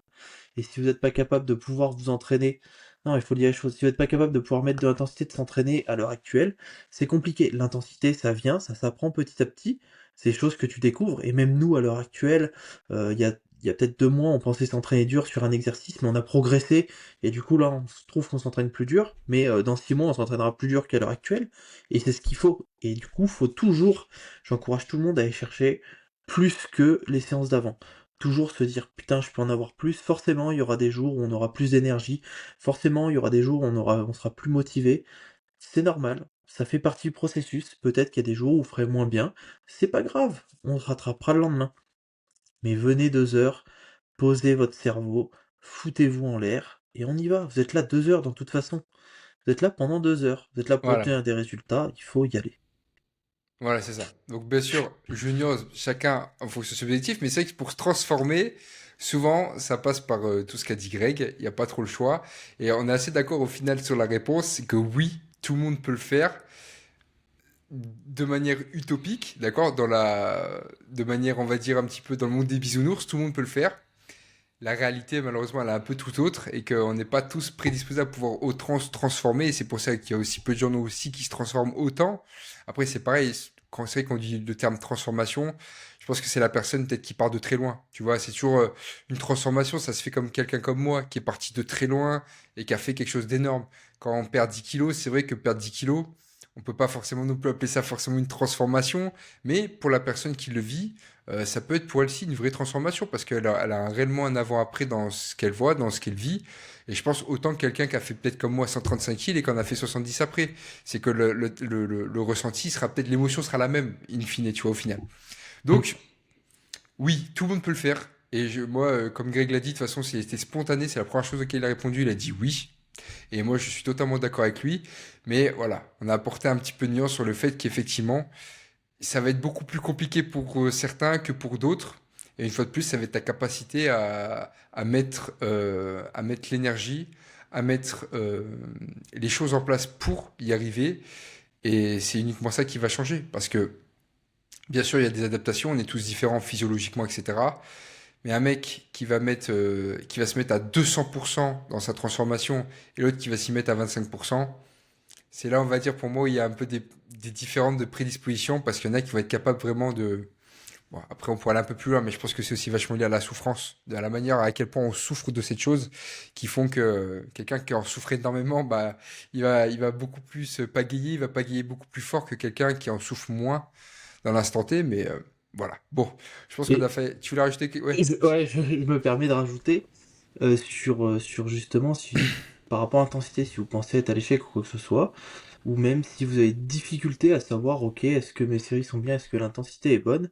B: Et si vous n'êtes pas capable de pouvoir vous entraîner, non, il faut dire les choses, si vous n'êtes pas capable de pouvoir mettre de l'intensité de s'entraîner à l'heure actuelle, c'est compliqué. L'intensité, ça vient, ça s'apprend petit à petit, c'est des choses que tu découvres, et même nous, à l'heure actuelle, il y a peut-être 2 mois, on pensait s'entraîner dur sur un exercice, mais on a progressé, et du coup, là, on se trouve qu'on s'entraîne plus dur, mais dans 6 mois, on s'entraînera plus dur qu'à l'heure actuelle, et c'est ce qu'il faut. Et du coup, faut toujours, j'encourage tout le monde à aller chercher plus que les séances d'avant. Toujours se dire putain je peux en avoir plus, forcément il y aura des jours où on aura plus d'énergie, forcément il y aura des jours où on sera plus motivé, c'est normal, ça fait partie du processus, peut-être qu'il y a des jours où vous ferez moins bien, c'est pas grave, on se rattrapera le lendemain. Mais venez 2 heures, posez votre cerveau, foutez-vous en l'air, et on y va, vous êtes là 2 heures dans toute façon, vous êtes là pendant 2 heures, vous êtes là pour
A: voilà.
B: obtenir des résultats, il faut y aller.
A: Voilà, c'est ça. Donc bien sûr, je nuance chacun en fonction de ses objectifs, mais c'est vrai que pour se transformer, souvent, ça passe par tout ce qu'a dit Greg. Il n'y a pas trop le choix. Et on est assez d'accord au final sur la réponse, c'est que oui, tout le monde peut le faire de manière utopique, d'accord? De manière, on va dire, un petit peu dans le monde des bisounours, tout le monde peut le faire. La réalité, malheureusement, elle est un peu tout autre et qu'on n'est pas tous prédisposés à pouvoir autant se transformer. Et c'est pour ça qu'il y a aussi peu de gens nous aussi qui se transforment autant. Après, c'est pareil, quand c'est vrai qu'on dit le terme transformation, je pense que c'est la personne peut-être qui part de très loin. Tu vois, c'est toujours une transformation, ça se fait comme quelqu'un comme moi qui est parti de très loin et qui a fait quelque chose d'énorme. Quand on perd 10 kilos, c'est vrai que perdre 10 kilos, on peut pas forcément non plus appeler ça forcément une transformation, mais pour la personne qui le vit, ça peut être pour elle aussi une vraie transformation parce elle a réellement un avant-après dans ce qu'elle voit, dans ce qu'elle vit. Et je pense autant que quelqu'un qui a fait peut-être comme moi 135 kills et qui en a fait 70 après. C'est que le ressenti sera peut-être, l'émotion sera la même, in fine, tu vois, au final.
B: Mm.
A: Donc, oui, tout le monde peut le faire. Et moi, comme Greg l'a dit, de toute façon, c'était spontané, c'est la première chose auquel il a répondu, il a dit oui. Et moi, je suis totalement d'accord avec lui. Mais voilà, on a apporté un petit peu de nuance sur le fait qu'effectivement, ça va être beaucoup plus compliqué pour certains que pour d'autres. Et une fois de plus, ça va être ta capacité à mettre l'énergie, à mettre les choses en place pour y arriver. Et c'est uniquement ça qui va changer. Parce que, bien sûr, il y a des adaptations, on est tous différents physiologiquement, etc. Mais un mec qui va se mettre à 200% dans sa transformation et l'autre qui va s'y mettre à 25%, c'est là, on va dire, pour moi, où il y a un peu des différentes de prédispositions parce qu'il y en a qui vont être capables vraiment de. Bon, après, on pourrait aller un peu plus loin, mais je pense que c'est aussi vachement lié à la souffrance, à la manière à quel point on souffre de cette chose qui font que quelqu'un qui en souffre énormément, bah, il va beaucoup plus pagayer, il va pagayer beaucoup plus fort que quelqu'un qui en souffre moins dans l'instant T, mais voilà. Bon, je pense qu'on a
B: Et,
A: fait. Tu voulais rajouter Ouais.
B: ouais, je me permets de rajouter, sur justement si par rapport à l'intensité, si vous pensez être à l'échec ou quoi que ce soit, ou même si vous avez difficulté à savoir ok est-ce que mes séries sont bien, est-ce que l'intensité est bonne,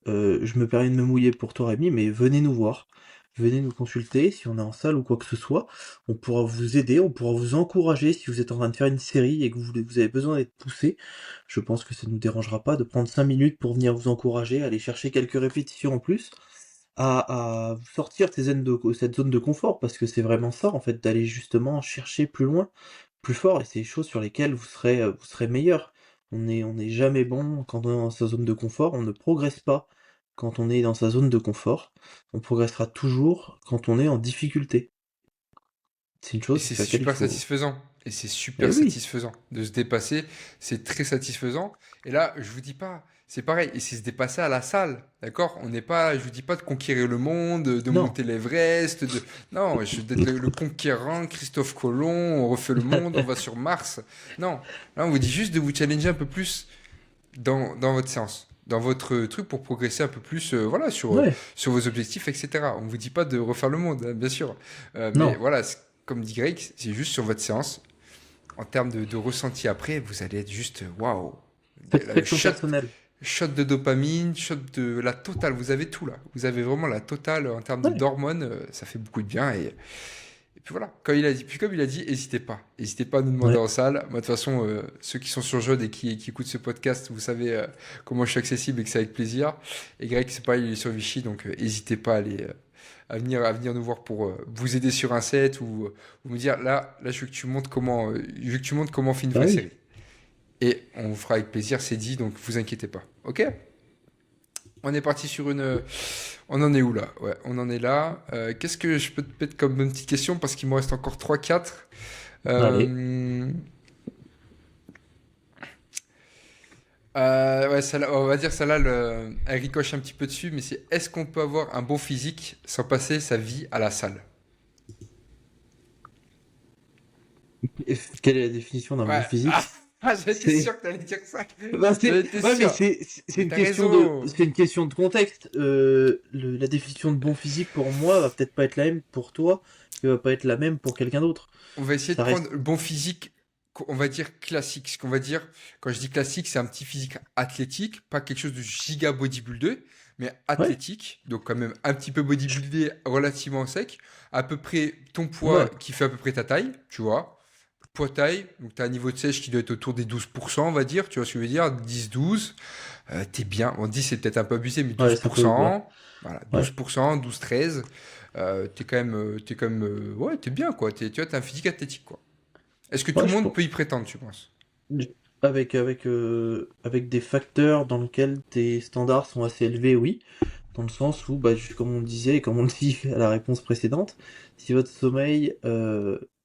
B: je me permets de me mouiller pour toi Rémi, mais venez nous voir, venez nous consulter si on est en salle ou quoi que ce soit, on pourra vous aider, on pourra vous encourager si vous êtes en train de faire une série et que vous avez besoin d'être poussé. Je pense que ça ne nous dérangera pas de prendre 5 minutes pour venir vous encourager, aller chercher quelques répétitions en plus à vous sortir de cette zone de confort, parce que c'est vraiment ça, en fait, d'aller justement chercher plus loin, plus fort et c'est des choses sur lesquelles vous serez meilleur. On n'est jamais bon quand on est dans sa zone de confort, on ne progresse pas quand on est dans sa zone de confort, on progressera toujours quand on est en difficulté. C'est une
A: Et
B: chose
A: c'est
B: sur laquelle il
A: super
B: faut.
A: satisfaisant. Et c'est
B: Eh
A: super
B: oui,
A: satisfaisant de se dépasser. C'est très satisfaisant. Et là, je vous dis pas, c'est pareil. Et c'est se dépasser à la salle. D'accord? On n'est pas, je vous dis pas de conquérir le monde, de
B: non.
A: monter l'Everest, de. Non, d'être le conquérant, Christophe Colomb, on refait le monde, on va sur Mars. Non. Là, on vous dit juste de vous challenger un peu plus dans votre séance. Dans votre truc pour progresser un peu plus voilà,
B: Ouais,
A: sur vos objectifs, etc. On ne vous dit pas de refaire le monde, hein, bien sûr. Mais
B: non.
A: voilà, comme dit Greg, c'est juste sur votre séance. En termes de ressenti après, vous allez être juste waouh. Le
B: Satisfaction personnelle.
A: shot de dopamine, shot de la totale. Vous avez tout là. Vous avez vraiment la totale en termes
B: Ouais,
A: d'hormones. Ça fait beaucoup de bien. Et puis voilà, quand il a dit, puis comme il a dit, n'hésitez pas. N'hésitez pas à nous demander
B: ouais.
A: en salle. Moi, de toute façon, ceux qui sont sur Jode et qui écoutent ce podcast, vous savez comment je suis accessible et que c'est avec plaisir. Et Greg, c'est pareil, il est sur Vichy, donc n'hésitez pas à aller à venir nous voir pour vous aider sur un set ou me dire là, je veux que tu montres je veux que tu montres comment on fait une
B: Bah
A: vraie
B: oui.
A: série. Et on vous fera avec plaisir, c'est dit, donc vous inquiétez pas. Ok? On est parti sur une. On en est où là? Ouais, on en est là. Qu'est-ce que je peux te mettre comme une petite question parce qu'il me reste encore trois quatre.
B: Allez.
A: Euh, ouais, on va dire celle-là, elle ricoche un petit peu dessus, mais c'est est-ce qu'on peut avoir un bon physique sans passer sa vie à la salle?
B: Et quelle est la définition d'un bon
A: Ouais, ah,
B: physique?
A: j'étais
B: C'est
A: sûr que t'allais dire ça.
B: bah
A: J'en
B: c'est
A: étais
B: ouais mais
A: sûr.
B: c'est
A: Mais
B: une
A: t'as
B: question de
A: raison.
B: c'est une question de contexte. La définition de bon physique pour moi va peut-être pas être la même pour toi, qui va pas être la même pour quelqu'un d'autre.
A: On va essayer de
B: Ça
A: prendre
B: reste
A: le bon physique, on va dire classique. Ce qu'on va dire, quand je dis classique, c'est un petit physique athlétique, pas quelque chose de giga bodybuildé, mais
B: ouais,
A: athlétique. Donc quand même un petit peu bodybuildé, relativement sec. À peu près ton poids
B: ouais.
A: qui fait à peu près ta taille, tu vois. Poids taille, donc tu as un niveau de sèche qui doit être autour des 12%, on va dire, tu vois ce que je veux dire, 10-12. T'es bien, on dit c'est peut-être un peu abusé, mais
B: Ouais, ça peut ouais.
A: 12%, voilà,
B: Ouais.
A: 12%, 12-13. T'es quand même, ouais, t'es bien, quoi. Tu vois, t'as un physique athlétique, quoi. Est-ce que tout
B: Ouais,
A: le
B: je
A: monde
B: pense.
A: peut y prétendre, tu penses?
B: Avec des facteurs dans lesquels tes standards sont assez élevés, oui. Dans le sens où, bah, comme on disait, et comme on le dit à la réponse précédente, si votre sommeil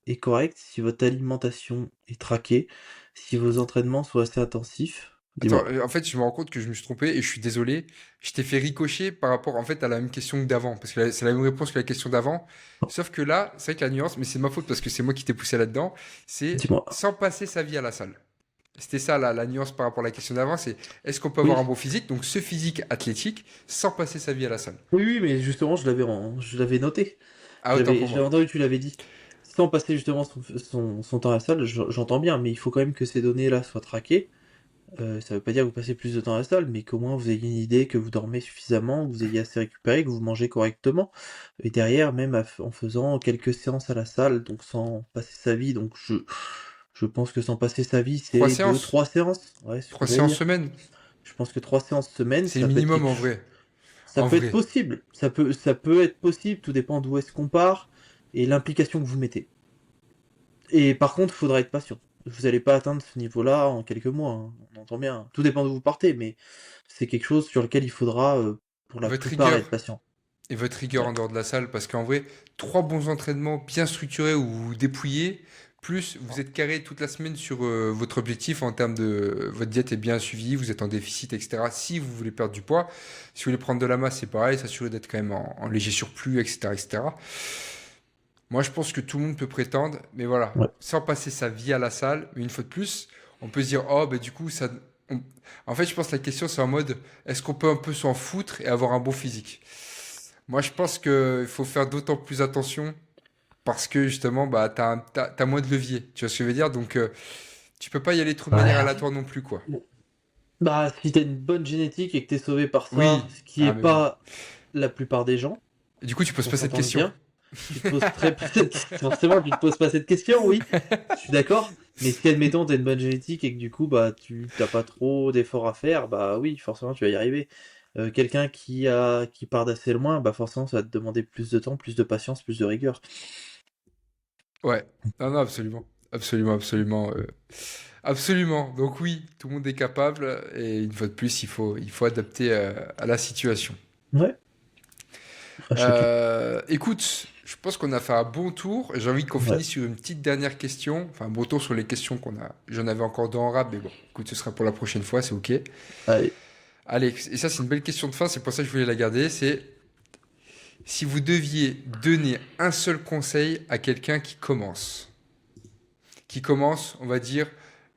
B: est correct, si votre alimentation est traquée, si vos entraînements sont assez intensifs,
A: Attends,
B: dis-moi.
A: en fait, je me rends compte que je me suis trompé et je suis désolé. Je t'ai fait ricocher par rapport, en fait, à la même question que d'avant, parce que c'est la même réponse que la question d'avant. Sauf que là, c'est vrai que la nuance, mais c'est de ma faute parce que c'est moi qui t'ai poussé là-dedans, c'est
B: Dis-moi.
A: sans passer sa vie à la salle. C'était ça la nuance par rapport à la question d'avant, c'est est-ce qu'on peut avoir un
B: Oui.
A: bon physique, donc ce physique athlétique, sans passer sa vie à la salle?
B: Oui, oui, mais justement, je l'avais noté.
A: Ah, autant pour
B: J'avais
A: moi.
B: entendu que tu l'avais dit. Sans passer justement son temps à la salle, j'entends bien, mais il faut quand même que ces données-là soient traquées. Ça veut pas dire que vous passez plus de temps à la salle, mais qu'au moins vous ayez une idée que vous dormez suffisamment, que vous ayez assez récupéré, que vous mangez correctement. Et derrière, même en faisant quelques séances à la salle, donc sans passer sa vie, je pense que sans passer sa vie,
A: Trois
B: c'est deux,
A: séances?
B: trois séances. Ouais, c'est ce que
A: Trois
B: j'allais
A: séances
B: dire.
A: semaine?
B: Je pense que trois séances semaine,
A: C'est le
B: ça peut être
A: minimum en vrai.
B: ça
A: En
B: peut être
A: vrai.
B: possible. Ça peut être possible, tout dépend d'où est-ce qu'on part et l'implication que vous mettez. Et par contre, il faudra être patient. Vous n'allez pas atteindre ce niveau-là en quelques mois, hein, on entend bien. Tout dépend d'où vous partez, mais c'est quelque chose sur lequel il faudra, pour la
A: Votre
B: plupart,
A: rigueur,
B: être patient.
A: et votre rigueur
B: Ouais.
A: en dehors de la salle, parce qu'en vrai, trois bons entraînements bien structurés où vous vous dépouillez, plus vous êtes carré toute la semaine sur votre objectif en termes de votre diète est bien suivie, vous êtes en déficit, etc. Si vous voulez perdre du poids, si vous voulez prendre de la masse, c'est pareil, s'assurer d'être quand même en léger surplus, etc., etc. Moi, je pense que tout le monde peut prétendre, mais voilà,
B: Ouais.
A: sans passer sa vie à la salle, mais une fois de plus, on peut se dire, oh, bah du coup, ça. on- En fait, je pense que la question, c'est en mode, est-ce qu'on peut un peu s'en foutre et avoir un bon physique? Moi, je pense qu'il faut faire d'autant plus attention parce que justement, bah, t'as moins de levier. Tu vois ce que je veux dire? Donc, tu peux pas y aller trop de manière
B: Ouais.
A: aléatoire non plus, quoi.
B: Bah, si t'as une bonne génétique et que t'es sauvé par ça,
A: Oui.
B: ce qui est
A: Ah, mais bon.
B: pas la plupart des gens,
A: Et du coup, tu poses
B: qu'on
A: pas cette
B: s'entende
A: question.
B: bien, tu te poses très forcément, tu te poses pas cette question, oui, je suis d'accord. Mais si admettons t'as une bonne génétique et que du coup bah tu t'as pas trop d'efforts à faire, bah oui, forcément tu vas y arriver. Quelqu'un qui part d'assez loin, bah forcément ça va te demander plus de temps, plus de patience, plus de rigueur.
A: Ouais. Non, non, absolument. Absolument, absolument. Absolument. Donc oui, tout le monde est capable et une fois de plus, il faut adapter à la situation.
B: Ouais, à chacun.
A: Écoute, je pense qu'on a fait un bon tour. J'ai envie qu'on
B: Ouais,
A: finisse sur une petite dernière question. Enfin, un bon tour sur les questions qu'on a. J'en avais encore deux en rap, mais bon, écoute, ce sera pour la prochaine fois, c'est ok.
B: allez.
A: Allez, et ça, c'est une belle question de fin, c'est pour ça que je voulais la garder. C'est si vous deviez donner un seul conseil à quelqu'un qui commence, on va dire,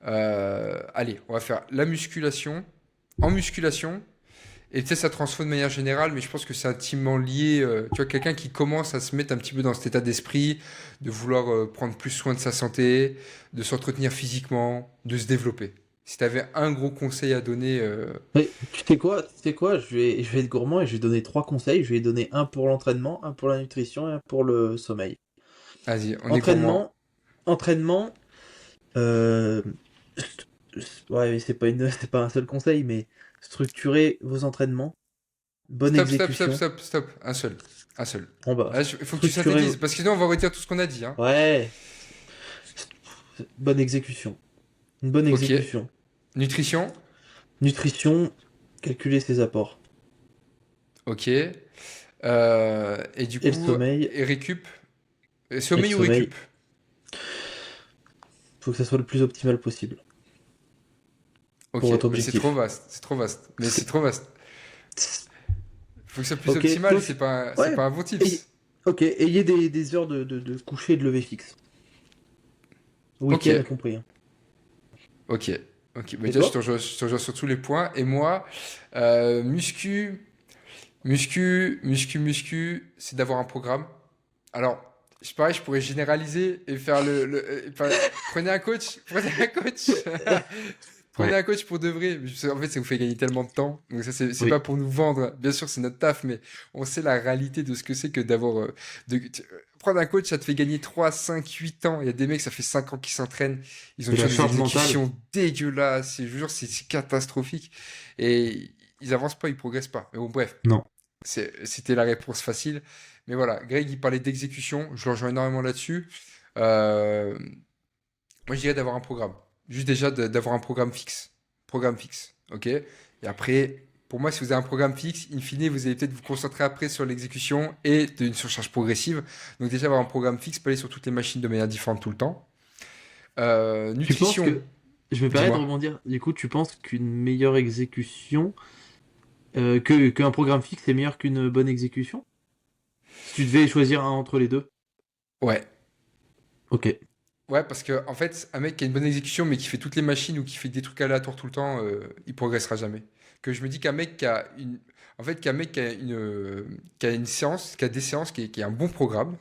A: allez, on va faire la musculation, en musculation, et peut-être ça transforme de manière générale, mais je pense que c'est intimement lié. Tu vois, quelqu'un qui commence à se mettre un petit peu dans cet état d'esprit, de vouloir prendre plus soin de sa santé, de s'entretenir physiquement, de se développer. Si tu avais un gros conseil à donner,
B: Mais tu sais quoi? Tu sais quoi? Je vais être gourmand et je vais donner trois conseils. Je vais donner un pour l'entraînement, un pour la nutrition et un pour le sommeil.
A: vas-y, on est gourmand.
B: Entraînement, entraînement. euh, Ouais, mais c'est pas un seul conseil, mais structurez vos entraînements, bonne
A: Stop, stop, stop,
B: exécution.
A: stop, stop. Un seul. Un seul.
B: Bon bah,
A: Il faut que tu
B: structurez.
A: synthétises, parce que sinon on va retirer tout ce qu'on a dit. Hein.
B: Ouais, bonne exécution. Une bonne
A: Ok.
B: exécution.
A: Nutrition.
B: Nutrition, calculer ses apports.
A: Ok. Et du
B: Et le
A: coup,
B: sommeil,
A: et récup.
B: et le
A: Sommeil ou
B: sommeil,
A: récup?
B: faut que ça soit le plus optimal possible
A: Ok,
B: pour votre
A: mais c'est trop
B: objectif.
A: vaste. C'est trop vaste. Mais c'est
B: C'est-
A: trop vaste. Faut que ce soit plus
B: Ok,
A: optimal,
B: donc,
A: c'est
B: ouais,
A: pas un bon
B: et-
A: tips.
B: ok, ayez des heures de coucher et de lever fixe.
A: Ok,
B: Week-end compris, hein.
A: ok, ok. Mais
B: Et
A: déjà,
B: toi?
A: je te rejoins sur tous les points. Et moi, muscu, muscu, c'est d'avoir un programme. Alors, pareil, je pourrais généraliser et faire enfin, prenez un coach, prenez un coach. Prenez
B: Ouais,
A: un coach pour de vrai. En fait, ça vous fait gagner tellement de temps. Donc ça, c'est pas
B: oui.
A: pour nous vendre. Bien sûr, c'est notre taf, mais on sait la réalité de ce que c'est que d'avoir... prendre un coach, ça te fait gagner 3, 5, 8 ans. Il y a des mecs, ça fait 5 ans qu'ils s'entraînent. Ils ont
B: Et la
A: déjà des
B: charge mentale?
A: exécutions dégueulasses. Et je vous jure, c'est catastrophique. Et ils avancent pas, ils progressent pas. Mais bon, bref.
B: Non.
A: C'était la réponse facile. Mais voilà, Greg, il parlait d'exécution. Je le rejoins énormément là-dessus. Euh, Moi, je dirais d'avoir un programme. Juste déjà d'avoir un programme fixe. Programme fixe, ok? Et après, pour moi, si vous avez un programme fixe, in fine, vous allez peut-être vous concentrer après sur l'exécution et d'une surcharge progressive. Donc déjà, avoir un programme fixe, pas aller sur toutes les machines de manière différente tout le temps.
B: Tu penses
A: Nutrition,
B: que... Je me permets de
A: dis-moi.
B: rebondir. Du coup, tu penses qu'une meilleure exécution, qu'un programme fixe est meilleur qu'une bonne exécution? Si tu devais choisir un entre les deux?
A: Ouais.
B: Ok.
A: Ouais, parce que en fait, un mec qui a une bonne exécution, mais qui fait toutes les machines ou qui fait des trucs aléatoires tout le temps, il progressera jamais. Que je me dis qu'un mec qui a une, en fait, qu'un mec qui a une séance, qui a des séances, qui a un bon programme,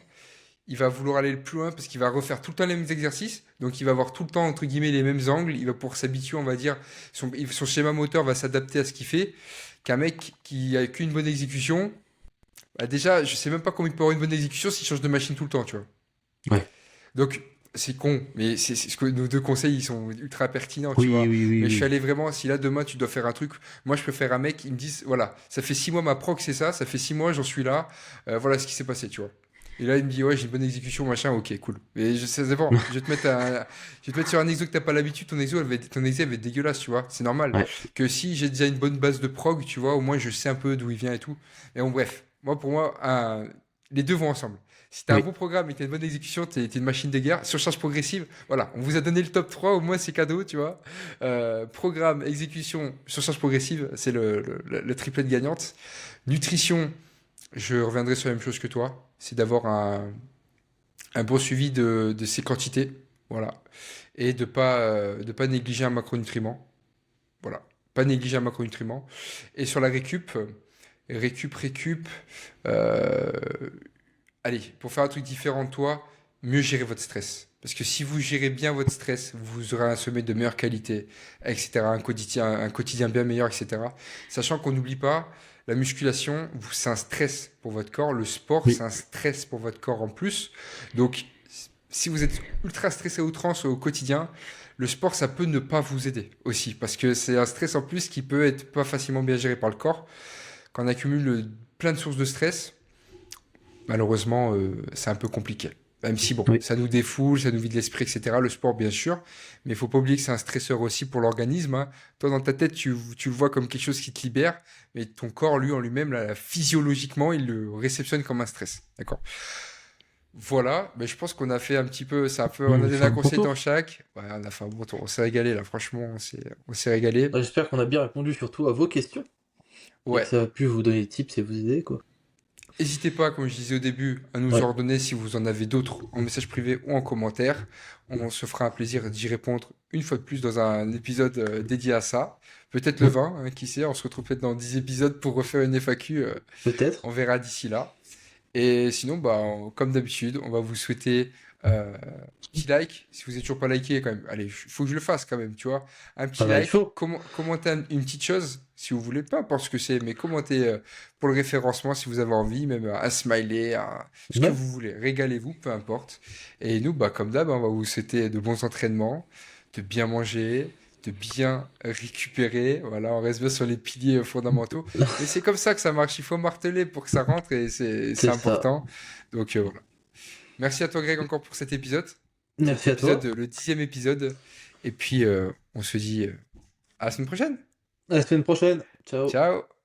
A: il va vouloir aller le plus loin parce qu'il va refaire tout le temps les mêmes exercices. Donc il va avoir tout le temps, entre guillemets, les mêmes angles. Il va pouvoir s'habituer, on va dire, son schéma moteur va s'adapter à ce qu'il fait. Qu'un mec qui a qu'une bonne exécution, bah déjà, je sais même pas comment il peut avoir une bonne exécution s'il change de machine tout le temps, tu vois.
B: Ouais.
A: Donc c'est con, mais c'est ce que nos deux conseils, ils sont ultra pertinents, tu
B: Oui,
A: vois.
B: oui, oui,
A: Mais je suis
B: oui.
A: allé vraiment, si là demain tu dois faire un truc, moi je préfère un mec, ils me disent, voilà, ça fait 6 mois ma proc, c'est ça fait 6 mois, j'en suis là, voilà ce qui s'est passé, tu vois. Et là, il me dit, ouais, j'ai une bonne exécution, machin, ok, cool. Mais ça dépend. Je vais te mettre sur un exo que t'as pas l'habitude, ton exo, elle va être dégueulasse, tu vois. C'est normal.
B: Ouais.
A: Que si j'ai déjà une bonne base de prog, tu vois, au moins je sais un peu d'où il vient et tout. Et bon, bref. Pour moi, les deux vont ensemble. Si t'as un
B: Oui.
A: bon programme et que t'as une bonne exécution, t'es une machine de guerre. Surcharge progressive, voilà, on vous a donné le top 3, au moins c'est cadeau, tu vois. Programme, exécution, surcharge progressive, c'est le triplet de gagnante. Nutrition, je reviendrai sur la même chose que toi, c'est d'avoir un bon suivi de ses quantités, voilà. Et de pas négliger un macronutriment, voilà. Pas négliger un macronutriment. Et sur la récup, euh, allez, pour faire un truc différent de toi, mieux gérer votre stress. Parce que si vous gérez bien votre stress, vous aurez un sommeil de meilleure qualité, etc. Un quotidien bien meilleur, etc. Sachant qu'on n'oublie pas, la musculation, c'est un stress pour votre corps. Le sport, c'est
B: Oui.
A: un stress pour votre corps en plus. Donc, si vous êtes ultra stressé à outrance au quotidien, le sport, ça peut ne pas vous aider aussi. Parce que c'est un stress en plus qui peut être pas facilement bien géré par le corps. Quand on accumule plein de sources de stress, malheureusement, c'est un peu compliqué. Même si, bon,
B: Oui.
A: ça nous défoule, ça nous vide l'esprit, etc. Le sport, bien sûr. Mais il faut pas oublier que c'est un stresseur aussi pour l'organisme, hein. Toi, dans ta tête, tu le vois comme quelque chose qui te libère, mais ton corps, lui, en lui-même, là, physiologiquement, il le réceptionne comme un stress. D'accord? Voilà, mais je pense qu'on a fait un petit peu, on a
B: On
A: donné
B: fait
A: un
B: un bon
A: conseil dans
B: tour.
A: chaque. Ouais, on a fait un bon tour. On s'est régalé, là, franchement, on s'est régalé.
B: J'espère qu'on a bien répondu surtout à vos questions et que
A: Ouais.
B: ça a pu vous donner des tips et vous aider, quoi.
A: N'hésitez pas, comme je disais au début, à nous
B: Ouais,
A: ordonner si vous en avez d'autres en message privé ou en commentaire. On se fera un plaisir d'y répondre une fois de plus dans un épisode dédié à ça. Peut-être le
B: ouais,
A: 20, hein, qui sait, on se retrouve peut-être dans 10 épisodes pour refaire une FAQ. On
B: peut-être.
A: verra d'ici là. Et sinon, bah, comme d'habitude, on va vous souhaiter petit like. Si vous n'êtes toujours pas liké, quand même, allez, il faut que je le fasse quand même, tu vois. Un
B: Ah
A: petit
B: bah, il
A: like,
B: faut.
A: commentez une petite chose, si vous voulez, peu importe ce que c'est, mais commentez pour le référencement si vous avez envie, même un smiley, ce que
B: Ouais.
A: vous voulez. Régalez-vous, peu importe. Et nous, bah, comme d'hab, on va vous souhaiter de bons entraînements, de bien manger, de bien récupérer. Voilà, on reste bien sur les piliers fondamentaux. Mais c'est comme ça que ça marche. Il faut marteler pour que ça rentre et c'est
B: C'est ça.
A: important. Donc voilà. Merci à toi, Greg, encore pour cet épisode. Cet
B: Merci à
A: épisode,
B: toi.
A: le 10e épisode. Et puis, on se dit à la semaine prochaine.
B: À la semaine prochaine. Ciao.
A: Ciao!